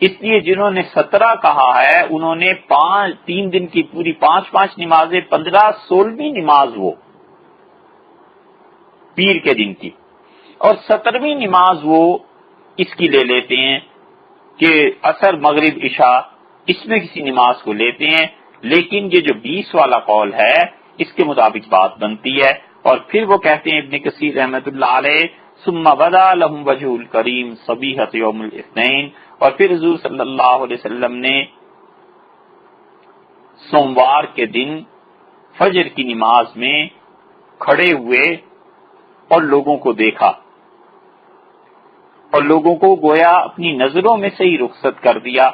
Speaker 1: اس لیے جنہوں نے 17 کہا ہے انہوں نے 3 دن کی پوری 5 نمازیں، 15 16ویں نماز وہ پیر کے دن کی، اور 17ویں نماز وہ اس کی لے لیتے ہیں کہ عصر، مغرب، عشاء، اس میں کسی نماز کو لیتے ہیں، لیکن یہ جو 20 والا قول ہے اس کے مطابق بات بنتی ہے۔ اور پھر وہ کہتے ہیں ابن کثیر رحمۃ اللہ علیہ ثم بدا لهم وجه الکریم صبیحۃ یوم الاثنین، اور پھر حضور صلی اللہ علیہ وسلم نے سوموار کے دن فجر کی نماز میں کھڑے ہوئے اور لوگوں کو دیکھا، اور لوگوں کو گویا اپنی نظروں میں سے ہی رخصت کر دیا،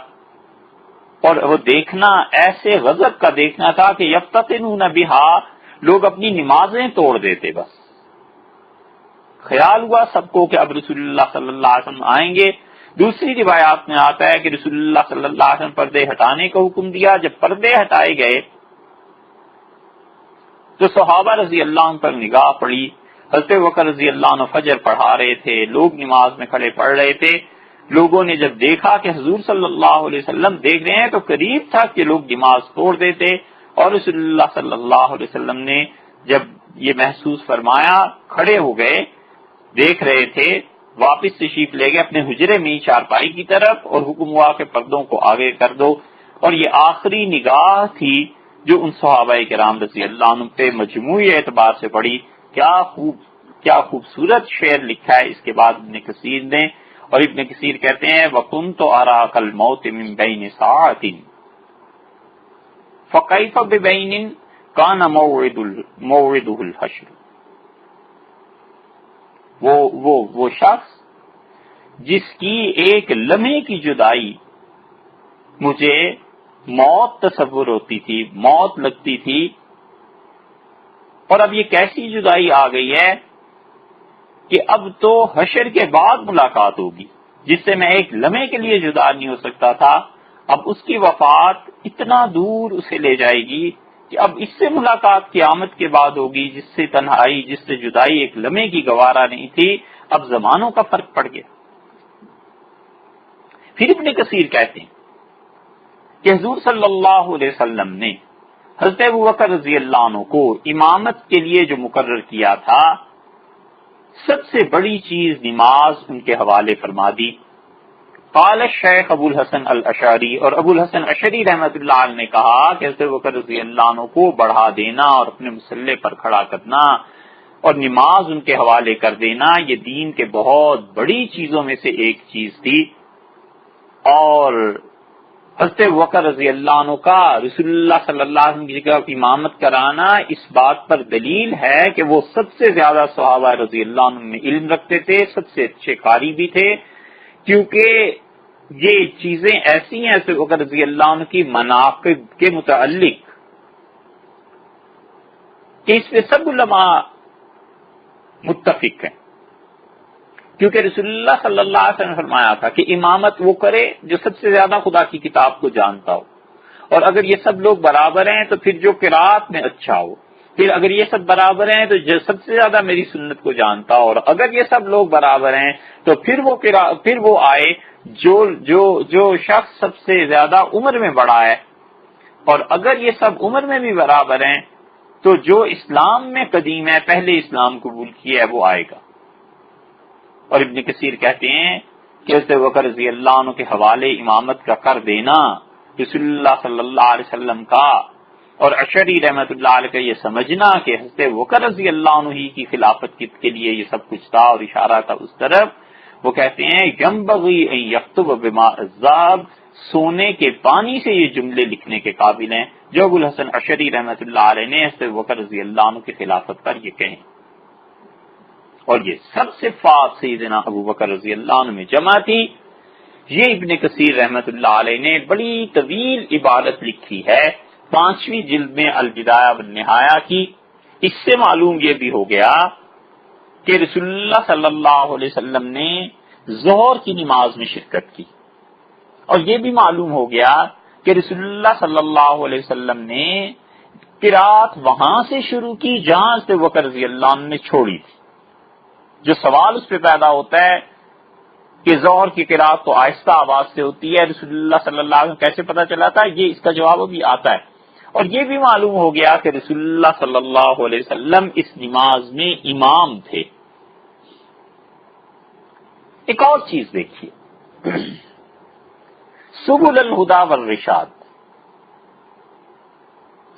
Speaker 1: اور وہ دیکھنا ایسے غضب کا دیکھنا تھا کہ یفتتنون بہا، لوگ اپنی نمازیں توڑ دیتے۔ بس خیال ہوا سب کو کہ اب رسول اللہ صلی اللہ علیہ وسلم آئیں گے۔ دوسری روایات میں آتا ہے کہ رسول اللہ صلی اللہ علیہ وسلم پردے ہٹانے کا حکم دیا، جب پردے ہٹائے گئے تو صحابہ رضی اللہ عنہ پر نگاہ پڑی حضرت بکر رضی اللہ عنہ فجر پڑھا رہے تھے، لوگ نماز میں کھڑے پڑھ رہے تھے، لوگوں نے جب دیکھا کہ حضور صلی اللہ علیہ وسلم دیکھ رہے ہیں تو قریب تھا کہ لوگ نماز توڑ دیتے، اور رسول اللہ صلی اللہ علیہ وسلم نے جب یہ محسوس فرمایا کھڑے ہو گئے، دیکھ رہے تھے، واپس تشریف لے گئے اپنے حجرے میں چارپائی کی طرف، اور حکم ہوا کہ پردوں کو آگے کر دو. اور یہ آخری نگاہ تھی جو ان صحابہ کرام رضی اللہ عنہ پہ مجموعی اعتبار سے پڑی. کیا خوبصورت شعر لکھا ہے اس کے بعد ابن کثیر نے. اور ابن کثیر کہتے ہیں وَكُنْتُ أَرَاكَ الْمَوْتِ مِنْ بَيْنِ سَاعَةٍ فَكَيْفَ بِبَيْنٍ كَانَ مَوْعِدُهُ الْحَشْرُ. وہ شخص جس کی ایک لمحے کی جدائی مجھے موت تصور ہوتی تھی، موت لگتی تھی، اور اب یہ کیسی جدائی آ گئی ہے کہ اب تو حشر کے بعد ملاقات ہوگی، جس سے میں ایک لمحے کے لیے جدا نہیں ہو سکتا تھا، اب اس کی وفات اتنا دور اسے لے جائے گی کہ اب اس سے ملاقات قیامت کے بعد ہوگی، جس سے تنہائی، جس سے جدائی ایک لمحے کی گوارا نہیں تھی. اب زمانوں کا فرق پڑ گیا. پھر ابن کثیر کہتے ہیں کہ حضور صلی اللہ علیہ وسلم نے حضرت ابوبکر رضی اللہ عنہ کو امامت کے لیے جو مقرر کیا تھا، سب سے بڑی چیز نماز ان کے حوالے فرما دی. قال الشیخ ابو الحسن الاشعری، اور ابو الحسن اشعری رحمۃ اللہ علیہ نے کہا کہ حضرت ابوبکر رضی اللہ عنہ کو بڑھا دینا اور اپنے مصلی پر کھڑا کرنا اور نماز ان کے حوالے کر دینا یہ دین کے بہت بڑی چیزوں میں سے ایک چیز تھی. اور حضرت ابوبکر رضی اللہ عنہ کا رسول اللہ صلی اللہ علیہ وسلم کی جگہ امامت کرانا اس بات پر دلیل ہے کہ وہ سب سے زیادہ صحابہ رضی اللہ عنہ میں علم رکھتے تھے، سب سے اچھے قاری بھی تھے، کیونکہ یہ چیزیں ایسی ہیں حضرت ابوبکر رضی اللہ عنہ کی مناقب کے متعلق کہ اس پہ سب علماء متفق ہیں، کیونکہ رسول اللہ صلی اللہ علیہ وسلم نے فرمایا تھا کہ امامت وہ کرے جو سب سے زیادہ خدا کی کتاب کو جانتا ہو، اور اگر یہ سب لوگ برابر ہیں تو پھر جو قرات میں اچھا ہو، پھر اگر یہ سب برابر ہیں تو جو سب سے زیادہ میری سنت کو جانتا ہو، اور اگر یہ سب لوگ برابر ہیں تو پھر وہ آئے جو شخص سب سے زیادہ عمر میں بڑا ہے، اور اگر یہ سب عمر میں بھی برابر ہیں تو جو اسلام میں قدیم ہے، پہلے اسلام قبول کیا ہے، وہ آئے گا. اور ابن کثیر کہتے ہیں کہ حضرت ابوبکر رضی اللہ عنہ کے حوالے امامت کا کر دینا رسول اللہ صلی اللہ علیہ وسلم کا، اور اشعری رحمۃ اللہ علیہ کا یہ سمجھنا کہ حضرت ابوبکر رضی اللہ عنہ ہی کی خلافت کے لیے یہ سب کچھ تھا اور اشارہ تھا اس طرف. وہ کہتے ہیں ینبغی ان یکتب بماء الذهب، سونے کے پانی سے یہ جملے لکھنے کے قابل ہیں جو ابو الحسن اشعری رحمۃ اللہ علیہ نے حضرت ابوبکر رضی اللہ عنہ کی خلافت پر یہ کہیں. اور یہ سب صفات سیدنا ابوبکر رضی اللہ عنہ میں جمع تھی. یہ ابن کثیر رحمۃ اللہ علیہ نے بڑی طویل عبارت لکھی ہے 5ویں جلد میں البدایہ والنہایہ کی. اس سے معلوم یہ بھی ہو گیا کہ رسول اللہ صلی اللہ علیہ وسلم نے ظہر کی نماز میں شرکت کی، اور یہ بھی معلوم ہو گیا کہ رسول اللہ صلی اللہ علیہ وسلم نے قرات وہاں سے شروع کی جہاں سے ابوبکر رضی اللہ عنہ نے چھوڑی تھی. جو سوال اس پہ پیدا ہوتا ہے کہ ظہر کی قرات تو آہستہ آواز سے ہوتی ہے، رسول اللہ صلی اللہ علیہ وسلم کیسے پتا چلا تھا، یہ اس کا جواب بھی آتا ہے. اور یہ بھی معلوم ہو گیا کہ رسول اللہ صلی اللہ علیہ وسلم اس نماز میں امام تھے. ایک اور چیز دیکھیے، سبل الہدی والرشاد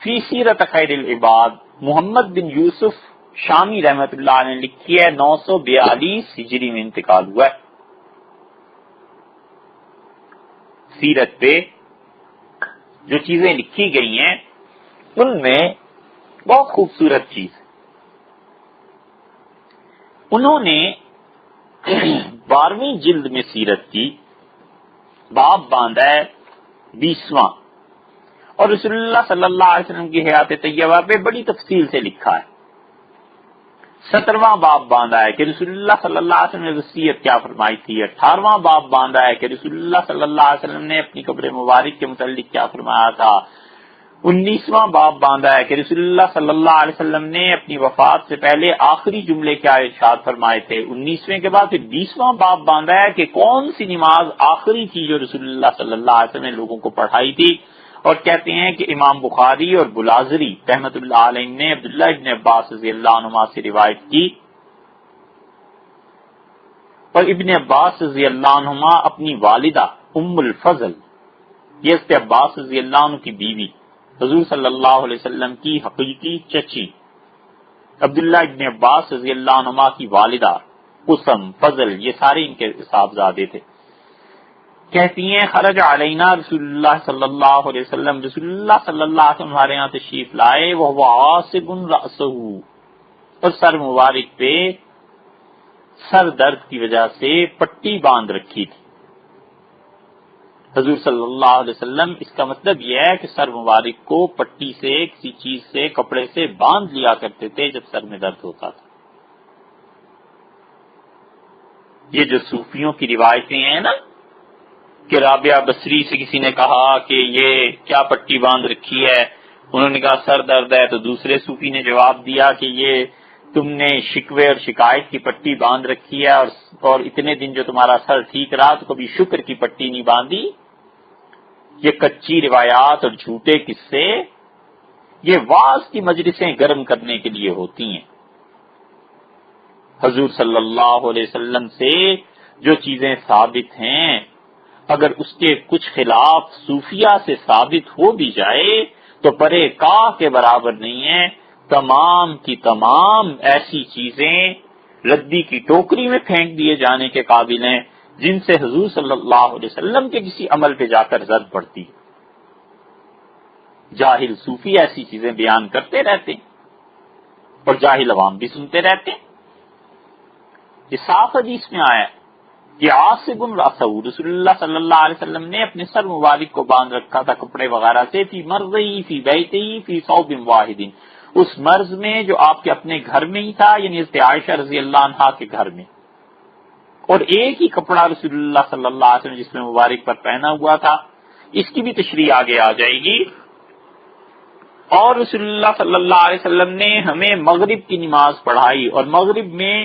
Speaker 1: فی سیرت خیر العباد، محمد بن یوسف شامی رحمت اللہ علیہ نے لکھی ہے، 942 ہجری میں انتقال ہوا ہے. سیرت پہ جو چیزیں لکھی گئی ہیں ان میں بہت خوبصورت چیز ہے. انہوں نے 12ویں جلد میں سیرت کی باب باندھا ہے 20واں، اور رسول اللہ صلی اللہ علیہ وسلم کی حیات طیبہ پہ بڑی تفصیل سے لکھا ہے. 17واں باب باندھا ہے کہ رسول اللہ صلی اللہ علیہ وسلم نے وصیت کیا فرمائی تھی. 18واں باب باندھا ہے کہ رسول اللہ صلی اللہ علیہ وسلم نے اپنی قبر مبارک کے متعلق کیا فرمایا تھا. 19واں باب باندھا ہے کہ رسول اللہ صلی اللہ علیہ وسلم نے اپنی وفات سے پہلے آخری جملے کیا ارشاد فرمائے تھے. 19ویں کے بعد پھر 20واں باب باندھا ہے کہ کون سی نماز آخری تھی جو رسول اللہ صلی اللہ علیہ وسلم نے لوگوں کو پڑھائی تھی. اور کہتے ہیں کہ امام بخاری اور بلازری رحمۃ اللہ علیہ نے عبداللہ ابن عباس رضی اللہ عنہما سے روایت کی، اور ابن عباس رضی اللہ عنہما اپنی والدہ ام الفضل، یہ حضرت عباس رضی اللہ عنہ کی بیوی، حضور صلی اللہ علیہ وسلم کی حقیقی چچی عبداللہ ابن عباس رضی اللہ عنہما کی والدہ قسم، فضل، یہ سارے ان کے صاحبزادے تھے. کہتی ہیں خرج علینا رسول اللہ صلی اللہ علیہ وسلم، رسول اللہ صلی اللہ علیہ وسلم ہمارے یہاں تشریف لائے، وہ عاصب رأسہ، اور سر مبارک پہ سر درد کی وجہ سے پٹی باندھ رکھی تھی. حضور صلی اللہ علیہ وسلم، اس کا مطلب یہ ہے کہ سر مبارک کو پٹی سے، کسی چیز سے، کپڑے سے باندھ لیا کرتے تھے جب سر میں درد ہوتا تھا. یہ جو صوفیوں کی روایتیں ہیں نا کہ رابعہ بصری سے کسی نے کہا کہ یہ کیا پٹی باندھ رکھی ہے، انہوں نے کہا سر درد ہے، تو دوسرے صوفی نے جواب دیا کہ یہ تم نے شکوے اور شکایت کی پٹی باندھ رکھی ہے، اور اتنے دن جو تمہارا سر ٹھیک رہا تو کبھی شکر کی پٹی نہیں باندھی. یہ کچی روایات اور جھوٹے قصے یہ واعظ کی مجلسیں گرم کرنے کے لیے ہوتی ہیں. حضور صلی اللہ علیہ وسلم سے جو چیزیں ثابت ہیں، اگر اس کے کچھ خلاف صوفیہ سے ثابت ہو بھی جائے تو پرے کاہ کے برابر نہیں ہے. تمام کی تمام ایسی چیزیں ردی کی ٹوکری میں پھینک دیے جانے کے قابل ہیں جن سے حضور صلی اللہ علیہ وسلم کے کسی عمل پہ جا کر زد پڑتی. جاہل صوفی ایسی چیزیں بیان کرتے رہتے ہیں اور جاہل عوام بھی سنتے رہتے ہیں. یہ صاف حدیث میں آیا ہے کہ عاصب رأسہ، رسول اللہ صلی اللہ علیہ وسلم نے اپنے سر مبارک کو باندھ رکھا تھا کپڑے وغیرہ سے، فی مرضی فی بیتی فی ثوب واحد، اس مرض میں جو آپ کے اپنے گھر میں ہی تھا، یعنی حضرت عائشہ رضی اللہ عنہا کے گھر میں، اور ایک ہی کپڑا رسول اللہ صلی اللہ علیہ وسلم جس میں مبارک پر پہنا ہوا تھا. اس کی بھی تشریح آگے آ جائے گی. اور رسول اللہ صلی اللہ علیہ وسلم نے ہمیں مغرب کی نماز پڑھائی اور مغرب میں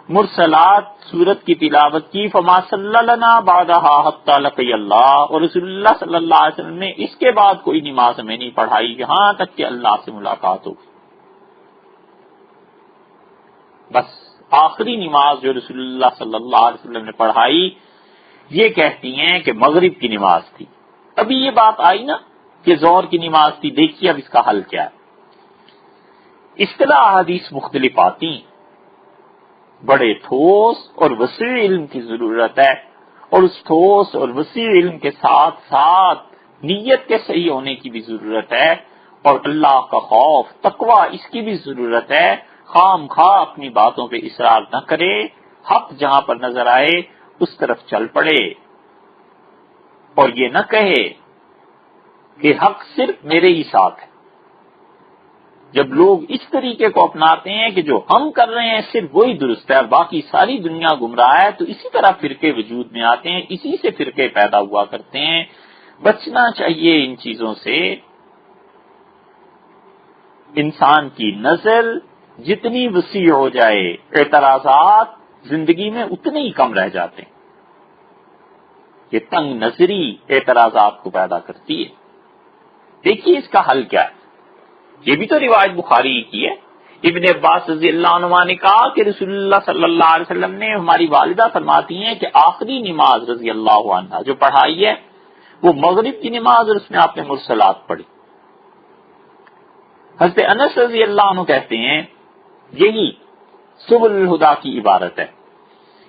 Speaker 1: مرسلات سورت کی تلاوت کی، فما صلی لنا بعدہا حتی لقی اللہ، اور رسول اللہ صلی اللہ علیہ وسلم نے اس کے بعد کوئی نماز ہمیں نہیں پڑھائی یہاں تک کہ اللہ سے ملاقات ہو. بس آخری نماز جو رسول اللہ صلی اللہ علیہ وسلم نے پڑھائی یہ کہتی ہیں کہ مغرب کی نماز تھی. ابھی یہ بات آئی نا کہ ظہر کی نماز تھی، دیکھیے اب اس کا حل کیا ہے. اصطلاح حدیث مختلف آتی ہیں، بڑے ٹھوس اور وسیع علم کی ضرورت ہے، اور اس ٹھوس اور وسیع علم کے ساتھ ساتھ نیت کے صحیح ہونے کی بھی ضرورت ہے، اور اللہ کا خوف تقوی اس کی بھی ضرورت ہے. خام خواہ اپنی باتوں پہ اصرار نہ کرے، حق جہاں پر نظر آئے اس طرف چل پڑے، اور یہ نہ کہے کہ حق صرف میرے ہی ساتھ ہے. جب لوگ اس طریقے کو اپناتے ہیں کہ جو ہم کر رہے ہیں صرف وہی درست ہے اور باقی ساری دنیا گمراہ ہے، تو اسی طرح فرقے وجود میں آتے ہیں، اسی سے فرقے پیدا ہوا کرتے ہیں. بچنا چاہیے ان چیزوں سے. انسان کی نظر جتنی وسیع ہو جائے اعتراضات زندگی میں اتنے ہی کم رہ جاتے ہیں. یہ تنگ نظری اعتراضات کو پیدا کرتی ہے. دیکھیے اس کا حل کیا ہے. یہ بھی تو روایت بخاری کی ہے. ابن عباس رضی اللہ عنہ نے کہا کہ رسول اللہ صلی اللہ علیہ وسلم نے، ہماری والدہ فرماتی ہیں کہ آخری نماز رضی اللہ عنہ جو پڑھائی ہے وہ مغرب کی نماز، اور اس میں آپ نے مرسلات پڑھی. حضرت انس رضی اللہ عنہ کہتے ہیں یہی سبل الہدا کی عبارت ہے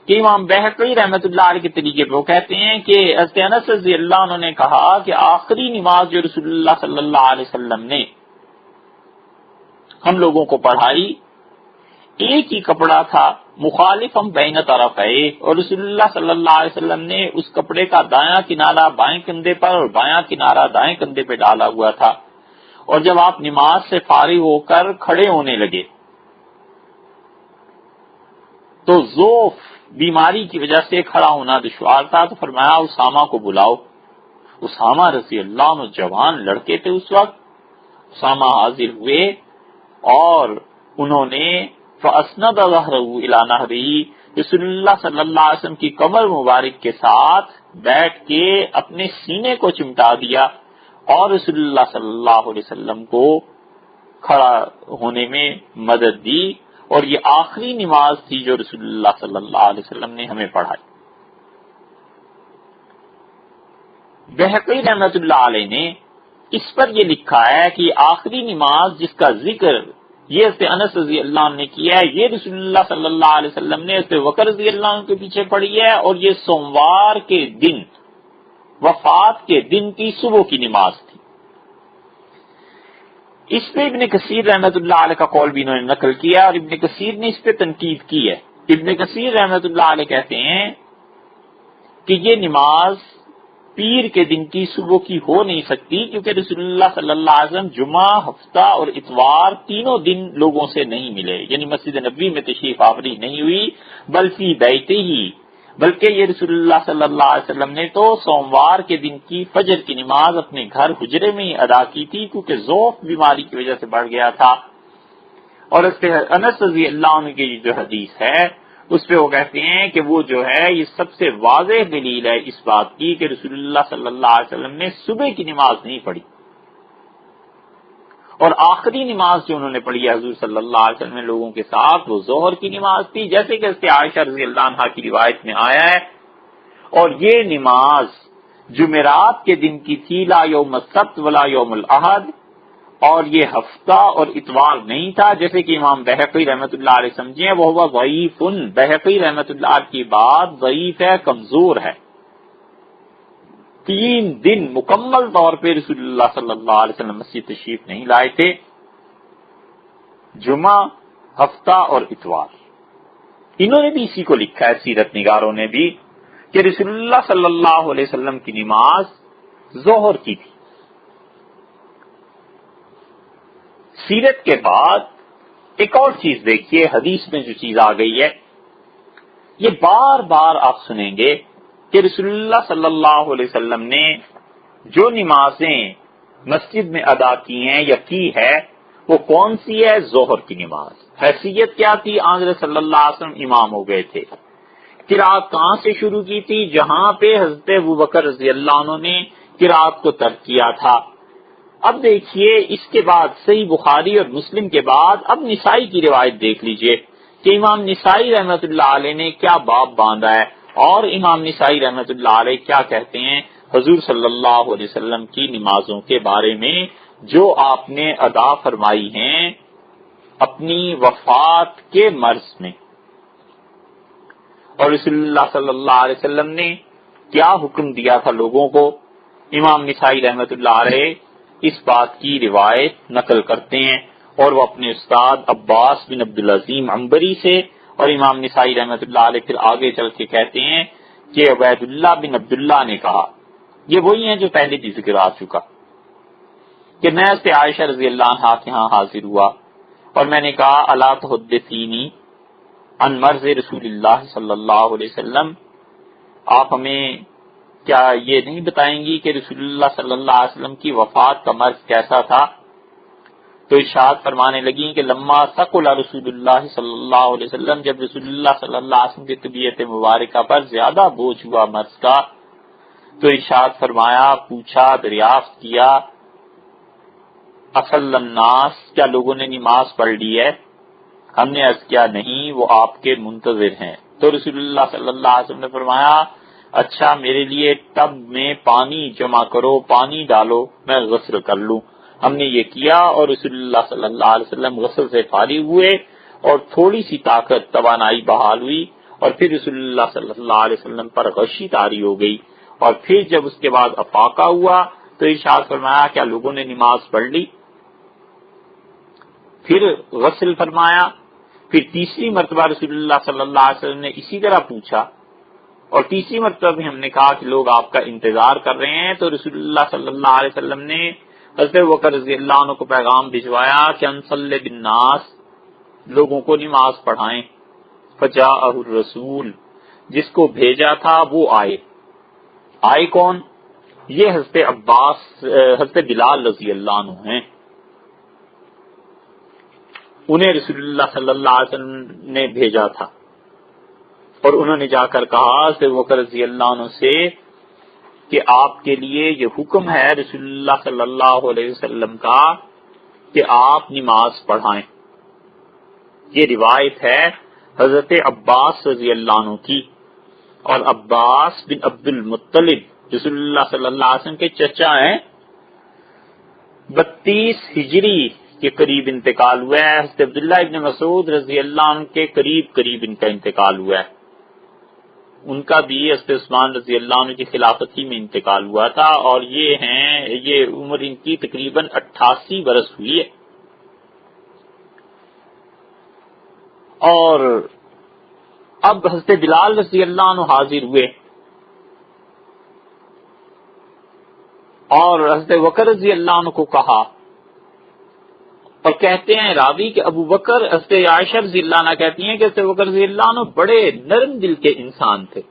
Speaker 1: کہ امام بہقی رحمۃ اللہ علیہ کے طریقے پہ وہ کہتے ہیں کہ حضرت انس رضی اللہ عنہ نے کہا کہ آخری نماز جو رسول اللہ صلی اللہ علیہ وسلم نے ہم لوگوں کو پڑھائی، ایک ہی کپڑا تھا، مخالف ہم بین طرفے، اور رسول اللہ صلی اللہ علیہ وسلم نے اس کپڑے کا دایاں کنارہ بائیں کندھے پر اور بایاں کنارہ دائیں کندھے پہ ڈالا ہوا تھا. اور جب آپ نماز سے فارغ ہو کر کھڑے ہونے لگے تو ذوف بیماری کی وجہ سے کھڑا ہونا دشوار تھا، تو فرمایا اسامہ کو بلاؤ. اسامہ رضی اللہ عنہ جوان لڑکے تھے اس وقت، اسامہ حاضر ہوئے اور انہوں نے فَأَسْنَدَ ظَهْرَهُ إِلَى نَهْرِهِ رسول اللہ صلی اللہ علیہ وسلم کی کمر مبارک کے ساتھ بیٹھ کے اپنے سینے کو چمٹا دیا اور رسول اللہ صلی اللہ علیہ وسلم کو کھڑا ہونے میں مدد دی، اور یہ آخری نماز تھی جو رسول اللہ صلی اللہ علیہ وسلم نے ہمیں پڑھائی۔ بہقی رحمۃ اللہ علیہ نے اس پر یہ لکھا ہے کہ آخری نماز جس کا ذکر یہ حضرت انس رضی اللہ عنہ نے کیا ہے، یہ رسول اللہ صلی اللہ علیہ وسلم نے حضرت بکر رضی اللہ عنہ کے پیچھے پڑھی ہے، اور یہ سوموار کے دن وفات کے دن کی صبح کی نماز تھی۔ اس پہ ابن کثیر رحمۃ اللہ علیہ کا قول بھی انہوں نے نقل کیا، اور ابن کثیر نے اس پہ تنقید کی ہے۔ ابن کثیر رحمۃ اللہ علیہ کہتے ہیں کہ یہ نماز پیر کے دن کی صبح کی ہو نہیں سکتی، کیونکہ رسول اللہ صلی اللہ علیہ وسلم جمعہ، ہفتہ اور اتوار تینوں دن لوگوں سے نہیں ملے، یعنی مسجد نبوی میں تشریف آوری نہیں ہوئی، بلکہ یہ رسول اللہ صلی اللہ علیہ وسلم نے تو سوموار کے دن کی فجر کی نماز اپنے گھر حجرے میں ہی ادا کی تھی، کیونکہ ذوق بیماری کی وجہ سے بڑھ گیا تھا۔ اور انس رضی اللہ عنہ کی جو حدیث ہے اس پہ وہ کہتے ہیں کہ وہ جو ہے یہ سب سے واضح دلیل ہے اس بات کی کہ رسول اللہ صلی اللہ علیہ وسلم نے صبح کی نماز نہیں پڑھی، اور آخری نماز جو انہوں نے پڑھی ہے حضور صلی اللہ علیہ وسلم لوگوں کے ساتھ وہ ظہر کی نماز تھی، جیسے کہ اس کے عائشہ رضی اللہ عنہا کی روایت میں آیا ہے۔ اور یہ نماز جمعرات کے دن کی تھی، لا یوم السبت ولا یوم الاحد، اور یہ ہفتہ اور اتوار نہیں تھا، جیسے کہ امام بہقی رحمۃ اللہ علیہ سمجھیں وہ ہوا ضعیف۔ بہقی رحمۃ اللہ علیہ کی بات ضعیف ہے، کمزور ہے۔ 3 دن مکمل طور پہ رسول اللہ صلی اللہ علیہ وسلم مسجد تشریف نہیں لائے تھے، جمعہ، ہفتہ اور اتوار۔ انہوں نے بھی اسی کو لکھا ہے، سیرت نگاروں نے بھی، کہ رسول اللہ صلی اللہ علیہ وسلم کی نماز ظہر کی تھی۔ سیرت کے بعد ایک اور چیز دیکھیے، حدیث میں جو چیز آ گئی ہے، یہ بار بار آپ سنیں گے کہ رسول اللہ صلی اللہ علیہ وسلم نے جو نمازیں مسجد میں ادا کی ہیں یا کی ہے وہ کون سی ہے؟ ظہر کی نماز۔ حیثیت کیا تھی؟ آنظر صلی اللہ علیہ وسلم امام ہو گئے تھے۔ قرات کہاں سے شروع کی تھی؟ جہاں پہ حضرت ابوبکر رضی اللہ عنہ نے قرات کو ترک کیا تھا۔ اب دیکھیے اس کے بعد صحیح بخاری اور مسلم کے بعد اب نسائی کی روایت دیکھ لیجئے کہ امام نسائی رحمۃ اللہ علیہ نے کیا باب باندھا ہے، اور امام نسائی رحمۃ اللہ علیہ کیا کہتے ہیں حضور صلی اللہ علیہ وسلم کی نمازوں کے بارے میں جو آپ نے ادا فرمائی ہیں اپنی وفات کے مرض میں، اور رسول اللہ صلی اللہ علیہ وسلم نے کیا حکم دیا تھا لوگوں کو۔ امام نسائی رحمۃ اللہ علیہ اس بات کی روایت نقل کرتے ہیں، اور وہ اپنے استاد عباس بن عبدالعظیم عنبری سے، اور امام نسائی رحمۃ اللہ علیہ پھر آگے چل کے کہتے ہیں کہ عبید اللہ بن عبداللہ نے کہا، یہ وہی ہیں جو پہلے بھی ذکر آ چکا، کہ میں اس سے عائشہ رضی اللہ عنہا کے ہاں حاضر ہوا اور میں نے کہا الا تحدثینی عن مرض رسول اللہ صلی اللہ علیہ وسلم، آپ ہمیں کیا یہ نہیں بتائیں گی کہ رسول اللہ صلی اللہ علیہ وسلم کی وفات کا مرض کیسا تھا؟ تو ارشاد فرمانے لگیں کہ لما ثقل رسول اللہ صلی اللہ علیہ وسلم، جب رسول اللہ صلی اللہ علیہ وسلم کی طبیعت مبارکہ پر زیادہ بوجھ ہوا مرض کا، تو ارشاد فرمایا، پوچھا، دریافت کیا، اصل الناس، کیا لوگوں نے نماز پڑھ لی ہے؟ ہم نے عرض کیا نہیں، وہ آپ کے منتظر ہیں۔ تو رسول اللہ صلی اللہ علیہ وسلم نے فرمایا، اچھا میرے لیے ٹب میں پانی جمع کرو، پانی ڈالو، میں غسل کر لوں۔ ہم نے یہ کیا اور رسول اللہ صلی اللہ علیہ وسلم غسل سے فارغ ہوئے اور تھوڑی سی طاقت توانائی بحال ہوئی، اور پھر رسول اللہ صلی اللہ علیہ وسلم پر غشی طاری ہو گئی، اور پھر جب اس کے بعد افاقہ ہوا تو ارشاد فرمایا، کیا لوگوں نے نماز پڑھ لی؟ پھر غسل فرمایا، پھر تیسری مرتبہ رسول اللہ صلی اللہ علیہ وسلم نے اسی طرح پوچھا، اور تیسری مرتبہ بھی ہم نے کہا کہ لوگ آپ کا انتظار کر رہے ہیں، تو رسول اللہ صلی اللہ علیہ وسلم نے حضرت ابوبکر رضی اللہ عنہ کو پیغام بھجوایا کہ انصلی بالناس، لوگوں کو نماز پڑھائیں۔ فجاءہ الرسول، جس کو بھیجا تھا وہ آئے کون؟ یہ حضرت عباس، حضرت بلال رضی اللہ عنہ ہیں۔ انہیں رسول اللہ صلی اللہ علیہ وسلم نے بھیجا تھا، اور انہوں نے جا کر کہا حضرت بکر رضی اللہ عنہ سے کہ آپ کے لیے یہ حکم ہے رسول اللہ صلی اللہ علیہ وسلم کا کہ آپ نماز پڑھائیں۔ یہ روایت ہے حضرت عباس رضی اللہ عنہ کی، اور عباس بن عبد المطلب رسول اللہ صلی اللہ علیہ وسلم کے چچا ہیں۔ 32 ہجری کے قریب انتقال ہوا ہے۔ حضرت عبداللہ ابن مسعود رضی اللہ عنہ کے قریب ان کا انتقال ہوا ہے۔ ان کا بھی حضرت عثمان رضی اللہ عنہ کی خلافت ہی میں انتقال ہوا تھا، اور یہ عمر ان کی تقریباً 88 برس ہوئی ہے۔ اور اب حضرت بلال رضی اللہ عنہ حاضر ہوئے، اور حضرت بکر رضی اللہ عنہ کو کہا، اور کہتے ہیں راوی کہ ابو بکر، حضرت عائشہ رضی اللہ عنہ کہتی ہیں کہ حضرت بکر رضی اللہ عنہ بڑے نرم دل کے انسان تھے،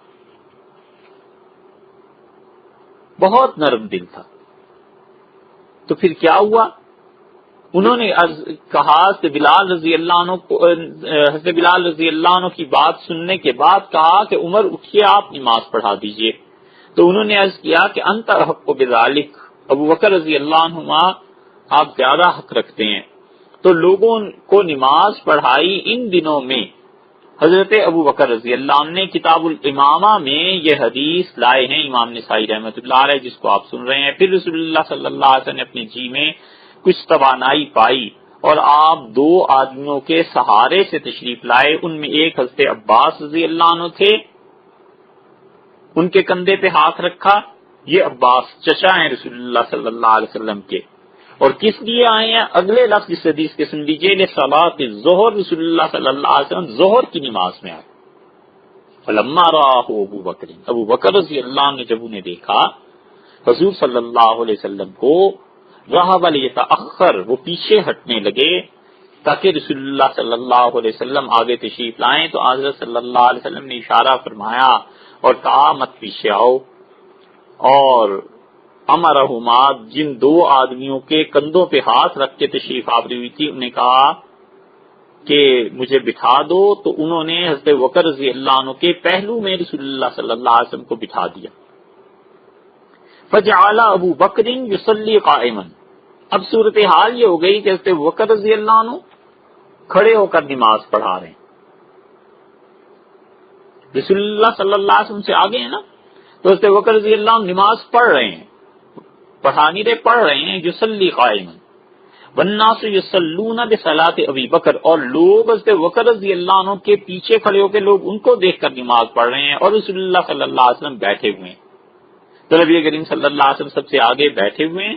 Speaker 1: بہت نرم دل تھا۔ تو پھر کیا ہوا؟ انہوں نے کہا حضرت بلال رضی اللہ عنہ کی بات سننے کے بعد کہا کہ عمر اٹھیے، آپ نماز پڑھا دیجئے۔ تو انہوں نے عرض کیا کہ انت احق بذالک، ابو بکر رضی اللہ عنہما آپ زیادہ حق رکھتے ہیں۔ تو لوگوں کو نماز پڑھائی ان دنوں میں۔ حضرت ابو بکر رضی اللہ عنہ نے کتاب الامامہ میں یہ حدیث لائے ہیں امام نسائی رحمۃ اللہ علیہ، جس کو آپ سن رہے ہیں۔ پھر رسول اللہ صلی اللہ علیہ وسلم نے اپنے جی میں کچھ توانائی پائی، اور آپ 2 آدمیوں کے سہارے سے تشریف لائے۔ ان میں ایک حضرت عباس رضی اللہ عنہ تھے، ان کے کندھے پہ ہاتھ رکھا۔ یہ عباس چچا ہیں رسول اللہ صلی اللہ علیہ وسلم کے، اور کس لیے آئے ہیں؟ اگلے لفظ اس حدیث کے سن لیجئے، لصلاۃ الظہر، رسول اللہ صلی اللہ علیہ وسلم ظہر کی نماز میں آئے۔ فلما رآہ ابو بکر رضی اللہ عنہ نے جب انہیں دیکھا حضور صلی اللہ علیہ وسلم کو، ذهب لیتأخر، وہ پیچھے ہٹنے لگے تاکہ رسول اللہ صلی اللہ علیہ وسلم آگے تشریف لائیں۔ تو حضرت صلی اللہ علیہ وسلم نے اشارہ فرمایا اور کہا مت پیچھے آؤ، اور امرہما، جن 2 آدمیوں کے کندھوں پہ ہاتھ رکھ کے تشریف آوری ہوئی تھی، انہیں کہا کہ مجھے بٹھا دو۔ تو انہوں نے حضرت بکر رضی اللہ عنہ کے پہلو میں رسول اللہ صلی اللہ علیہ وسلم کو بٹھا دیا۔ فجعل ابو بکر یصلی قائما، اب صورتحال یہ ہو گئی کہ حضرت بکر رضی اللہ عنہ کھڑے ہو کر نماز پڑھا رہے ہیں، رسول اللہ صلی اللہ علیہ وسلم سے آگے ہیں نا، تو حضرت بکر رضی اللہ عنہ نماز پڑھ رہے ہیں، پڑھانی رہے پڑھ رہے ہیں، یصلی قائما والناس یصلون بصلاۃ ابی بکر، اور لوگ حضرت بکر رضی اللہ عنہ کے پیچھے کھڑے ہو کے لوگ ان کو دیکھ کر نماز پڑھ رہے ہیں، اور رسول اللہ صلی اللہ علیہ وسلم بیٹھے ہوئے ہیں۔ تو نبی کریم صلی اللہ علیہ وسلم سب سے آگے بیٹھے ہوئے ہیں،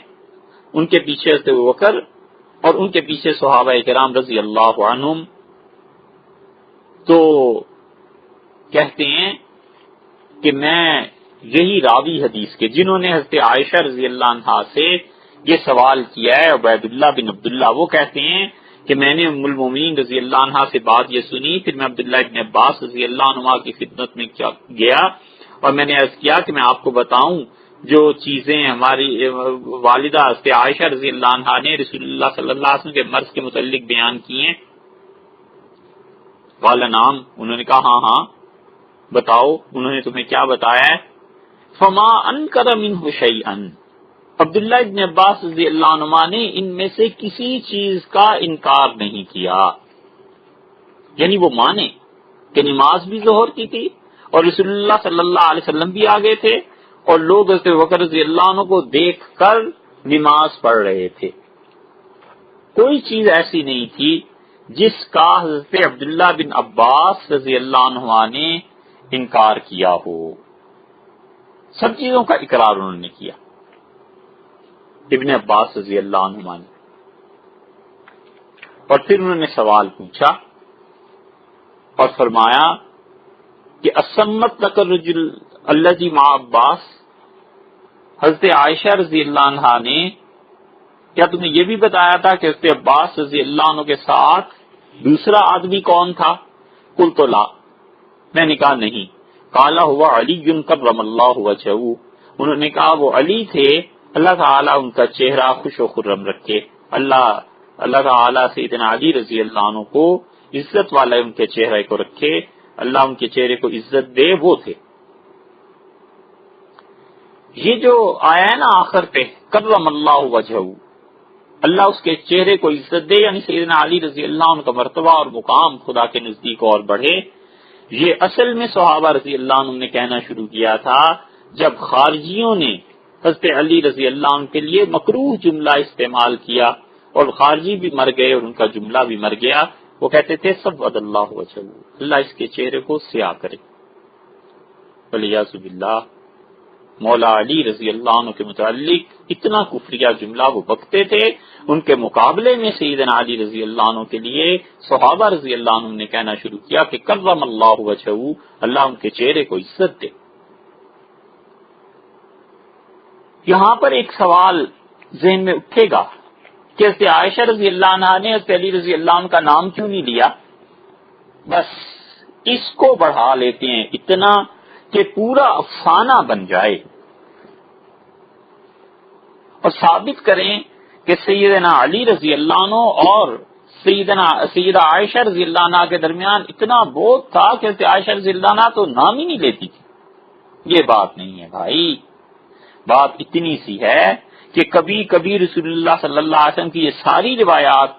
Speaker 1: ان کے پیچھے حضرت بکر، اور ان کے پیچھے صحابہ کرام رضی اللہ عنہم۔ تو کہتے ہیں کہ میں یہی راوی حدیث کے جنہوں نے حضرت عائشہ رضی اللہ عنہا سے یہ سوال کیا ہے، عبید اللہ بن عبداللہ، وہ کہتے ہیں کہ میں نے ام المومنین رضی اللہ عنہا سے بات یہ سنی، پھر میں عبداللہ ابن عباس رضی اللہ عنہما کی خدمت میں گیا، اور میں نے عرض کیا کہ میں آپ کو بتاؤں جو چیزیں ہماری والدہ حضرت عائشہ رضی اللہ عنہا نے رسول اللہ صلی اللہ علیہ وسلم کے مرض کے متعلق بیان کی ہیں۔ قال نعم، انہوں نے کہا ہاں ہاں بتاؤ، انہوں نے تمہیں کیا بتایا ہے؟ فما انکر منہ شیئا، عبداللہ ابن عباس رضی اللہ عنہما نے ان میں سے کسی چیز کا انکار نہیں کیا، یعنی وہ مانے کہ نماز بھی ظہر کی تھی، اور رسول اللہ صلی اللہ علیہ وسلم بھی آگے تھے، اور لوگ حضرت بکر رضی اللہ عنہ کو دیکھ کر نماز پڑھ رہے تھے۔ کوئی چیز ایسی نہیں تھی جس کا حضرت عبداللہ بن عباس رضی اللہ عنہ نے انکار کیا ہو، سب چیزوں کا اقرار انہوں نے کیا، ابن عباس رضی اللہ عنہ نے۔ اور پھر انہوں نے سوال پوچھا اور فرمایا کہ اسمت لک الرجل الذی مع عباس، حضرت عائشہ رضی اللہ عنہا نے کیا تمہیں یہ بھی بتایا تھا کہ حضرت عباس رضی اللہ عنہ کے ساتھ دوسرا آدمی کون تھا؟ قلت لا، میں نے کہا نہیں۔ قال هو علی کرم اللہ وجہہ، انہوں نے کہا وہ علی تھے، اللہ تعالیٰ ان کا چہرہ خوش و خرم رکھے، اللہ اللہ تعالیٰ سیدنا علی رضی اللہ عنہ کو عزت والے ان کے چہرے کو رکھے، اللہ ان کے چہرے کو عزت دے، وہ تھے۔ یہ جو آیا ہے نا آخر پہ کرم اللہ وجہہ، اللہ اس کے چہرے کو عزت دے، یعنی سیدنا علی رضی اللہ عنہ کا مرتبہ اور مقام خدا کے نزدیک اور بڑھے، یہ اصل میں صحابہ رضی اللہ عنہ نے کہنا شروع کیا تھا جب خارجیوں نے حضرت علی رضی اللہ عنہ کے لیے مکروہ جملہ استعمال کیا اور خارجی بھی مر گئے اور ان کا جملہ بھی مر گیا۔ وہ کہتے تھے سود اللہ وجہہ، اللہ اس کے چہرے کو سیاہ کرے۔ والیاذ باللہ، مولا علی رضی اللہ عنہ کے متعلق اتنا کفریہ جملہ وہ بکتے تھے، ان کے مقابلے میں سیدنا علی رضی اللہ عنہ کے لیے صحابہ رضی اللہ عنہ نے کہنا شروع کیا کہ کرم اللہ وجہہ، اللہ ان کے چہرے کو عزت دے۔ یہاں پر ایک سوال ذہن میں اٹھے گا کہ حضرت عائشہ رضی اللہ عنہ نے حضرت علی رضی اللہ عنہ کا نام کیوں نہیں لیا؟ بس اس کو بڑھا لیتے ہیں اتنا کہ پورا افسانہ بن جائے اور ثابت کریں کہ سیدنا علی رضی اللہ عنہ اور سیدہ عائشہ رضی اللہ عنہ کے درمیان اتنا بہت تھا کہ حضرت عائشہ رضی اللہ عنہ تو نام ہی نہیں لیتی تھی۔ یہ بات نہیں ہے بھائی، بات اتنی سی ہے کہ کبھی کبھی رسول اللہ صلی اللہ علیہ وسلم کی یہ ساری روایات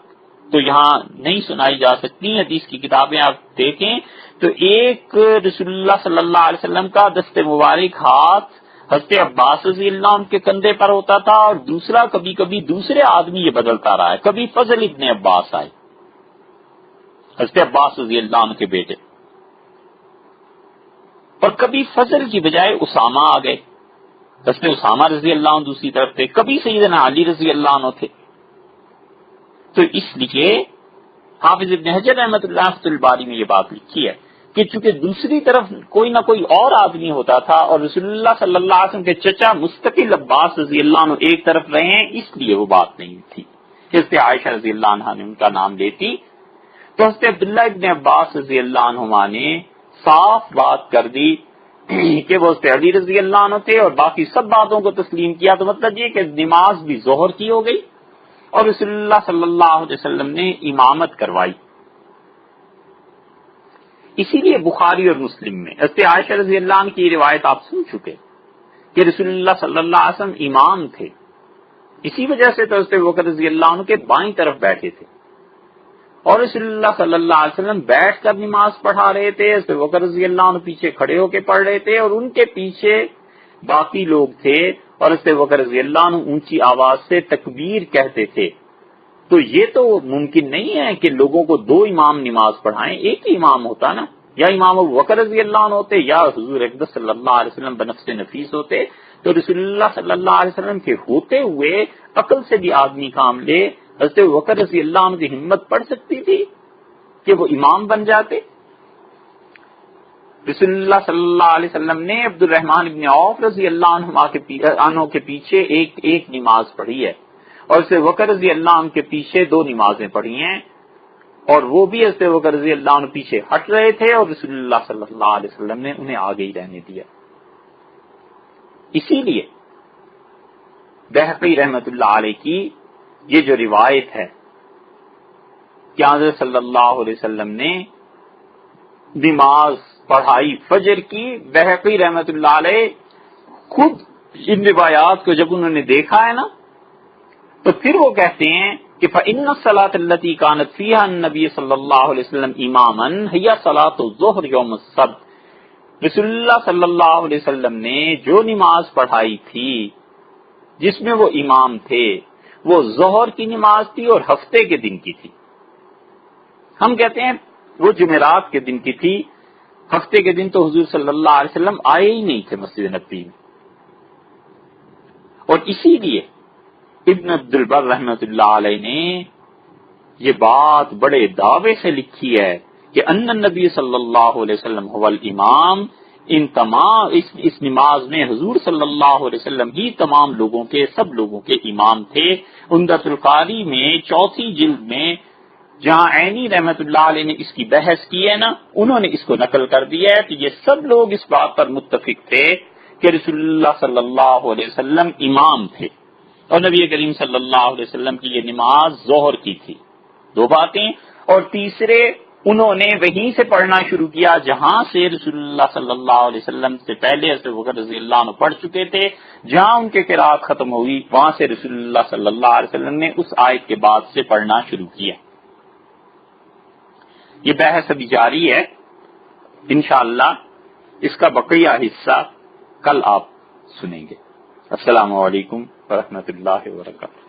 Speaker 1: تو یہاں نہیں سنائی جا سکتی، حدیث کی کتابیں آپ دیکھیں تو ایک رسول اللہ صلی اللہ علیہ وسلم کا دست مبارک ہاتھ حضرت عباس رضی اللہ عنہ کے کندھے پر ہوتا تھا اور دوسرا کبھی کبھی دوسرے آدمی یہ بدلتا رہا ہے، کبھی فضل ابن عباس آئے، حضرت عباس رضی اللہ عنہ کے بیٹے، اور کبھی فضل کی بجائے اسامہ آ گئے، حضرت اسامہ رضی اللہ عنہ دوسری طرف تھے، کبھی سیدنا علی رضی اللہ عنہ تھے۔ تو اس لیے حافظ ابن حجر رحمۃ اللہ الباری میں یہ بات لکھی ہے کہ چونکہ دوسری طرف کوئی نہ کوئی اور آدمی ہوتا تھا اور رسول اللہ صلی اللہ علیہ وسلم کے چچا مستقل عباس رضی اللہ عنہ ایک طرف رہے ہیں، اس لیے وہ بات نہیں تھی۔ حضرت عائشہ رضی اللہ عنہ نے ان کا نام لیتی تو حضرت عبداللہ ابن عباس رضی اللہ عنہما نے صاف بات کر دی کہ وہ حضرت علی رضی اللہ عنہ تھے اور باقی سب باتوں کو تسلیم کیا۔ تو مطلب یہ کہ نماز بھی ظہر کی ہو گئی اور رسول اللہ صلی اللہ علیہ وسلم نے امامت کروائی۔ اسی لیے بخاری اور مسلم میں حضرت عائشہ رضی اللہ عنہ کی روایت آپ سن چکے کہ رسول اللہ صلی اللہ علیہ وسلم امام تھے، اسی وجہ سے تو حضرت بکر رضی اللہ عنہ کے بائیں طرف بیٹھے تھے اور رسول اللہ صلی اللہ علیہ وسلم بیٹھ کر نماز پڑھا رہے تھے، حضرت بکر رضی اللہ عنہ پیچھے کھڑے ہو کے پڑھ رہے تھے اور ان کے پیچھے باقی لوگ تھے اور حضرت بکر رضی اللہ عنہ اونچی آواز سے تکبیر کہتے تھے۔ تو یہ تو ممکن نہیں ہے کہ لوگوں کو دو امام نماز پڑھائیں، ایک ہی امام ہوتا نا، یا امام ابو بکر رضی اللہ عنہ ہوتے یا حضور اقدس صلی اللہ علیہ وسلم بنفس نفیس ہوتے۔ تو رسول اللہ صلی اللہ علیہ وسلم کے ہوتے ہوئے عقل سے بھی آدمی کام لے، حضرت ابو بکر رضی اللہ عنہ کی ہمت پڑ سکتی تھی کہ وہ امام بن جاتے؟ رسول اللہ صلی اللہ علیہ وسلم نے عبد الرحمن ابن عوف رضی اللہ عنہ کے پیچھے ایک نماز پڑھی ہے اور حضرت بکر رضی اللہ عنہ کے پیچھے دو نمازیں پڑھی ہیں، اور وہ بھی حضرت بکر رضی اللہ عنہ پیچھے ہٹ رہے تھے اور رسول اللہ صلی اللہ علیہ وسلم نے انہیں آگے ہی رہنے دیا۔ اسی لیے بہقی رحمت اللہ علیہ کی یہ جو روایت ہے کہ حضرت صلی اللہ علیہ وسلم نے نماز پڑھائی فجر کی، بہقی رحمت اللہ علیہ خود ان روایات کو جب انہوں نے دیکھا ہے نا تو پھر وہ کہتے ہیں کہ فَإِنَّ الصَّلَاةَ الَّتِي كَانَتْ فِيهَا النَّبِيُّ صلی اللہ علیہ وسلم اماماً هِيَ صَلَاةُ الظُّهْرِ يَوْمَ السَّبْتِ، رسول اللہ صلی اللہ علیہ وسلم نے جو نماز پڑھائی تھی جس میں وہ امام تھے وہ ظہر کی نماز تھی اور ہفتے کے دن کی تھی۔ ہم کہتے ہیں وہ جمعرات کے دن کی تھی، ہفتے کے دن تو حضور صلی اللہ علیہ وسلم آئے ہی نہیں تھے مسجد نبوی میں۔ اور اسی لیے ابن عبد البر رحمۃ اللہ علیہ نے یہ بات بڑے دعوے سے لکھی ہے کہ ان النبی صلی اللہ علیہ وسلم هو الامام، ان تمام اس نماز میں حضور صلی اللہ علیہ وسلم ہی تمام لوگوں کے سب لوگوں کے امام تھے۔ عمدۃ القاری میں چوتھی جلد میں جہاں عینی رحمت اللہ علیہ نے اس کی بحث کی ہے نا، انہوں نے اس کو نقل کر دیا ہے کہ یہ سب لوگ اس بات پر متفق تھے کہ رسول اللہ صلی اللہ علیہ وسلم امام تھے، اور نبی کریم صلی اللہ علیہ وسلم کی یہ نماز ظہر کی تھی. 2 باتیں. اور تیسرے انہوں نے وہیں سے پڑھنا شروع کیا جہاں سے رسول اللہ صلی اللہ علیہ وسلم سے پہلے حضرت ابوبکر رضی اللہ عنہ پڑھ چکے تھے. جہاں ان کے قرات ختم ہوئی وہاں سے رسول اللہ صلی اللہ علیہ وسلم نے اس آیت کے بعد سے پڑھنا شروع کیا. یہ بحث ابھی جاری ہے. انشاءاللہ اس کا بقیہ حصہ کل آپ سنیں گے. السلام علیکم ورحمۃ اللہ وبرکاتہ.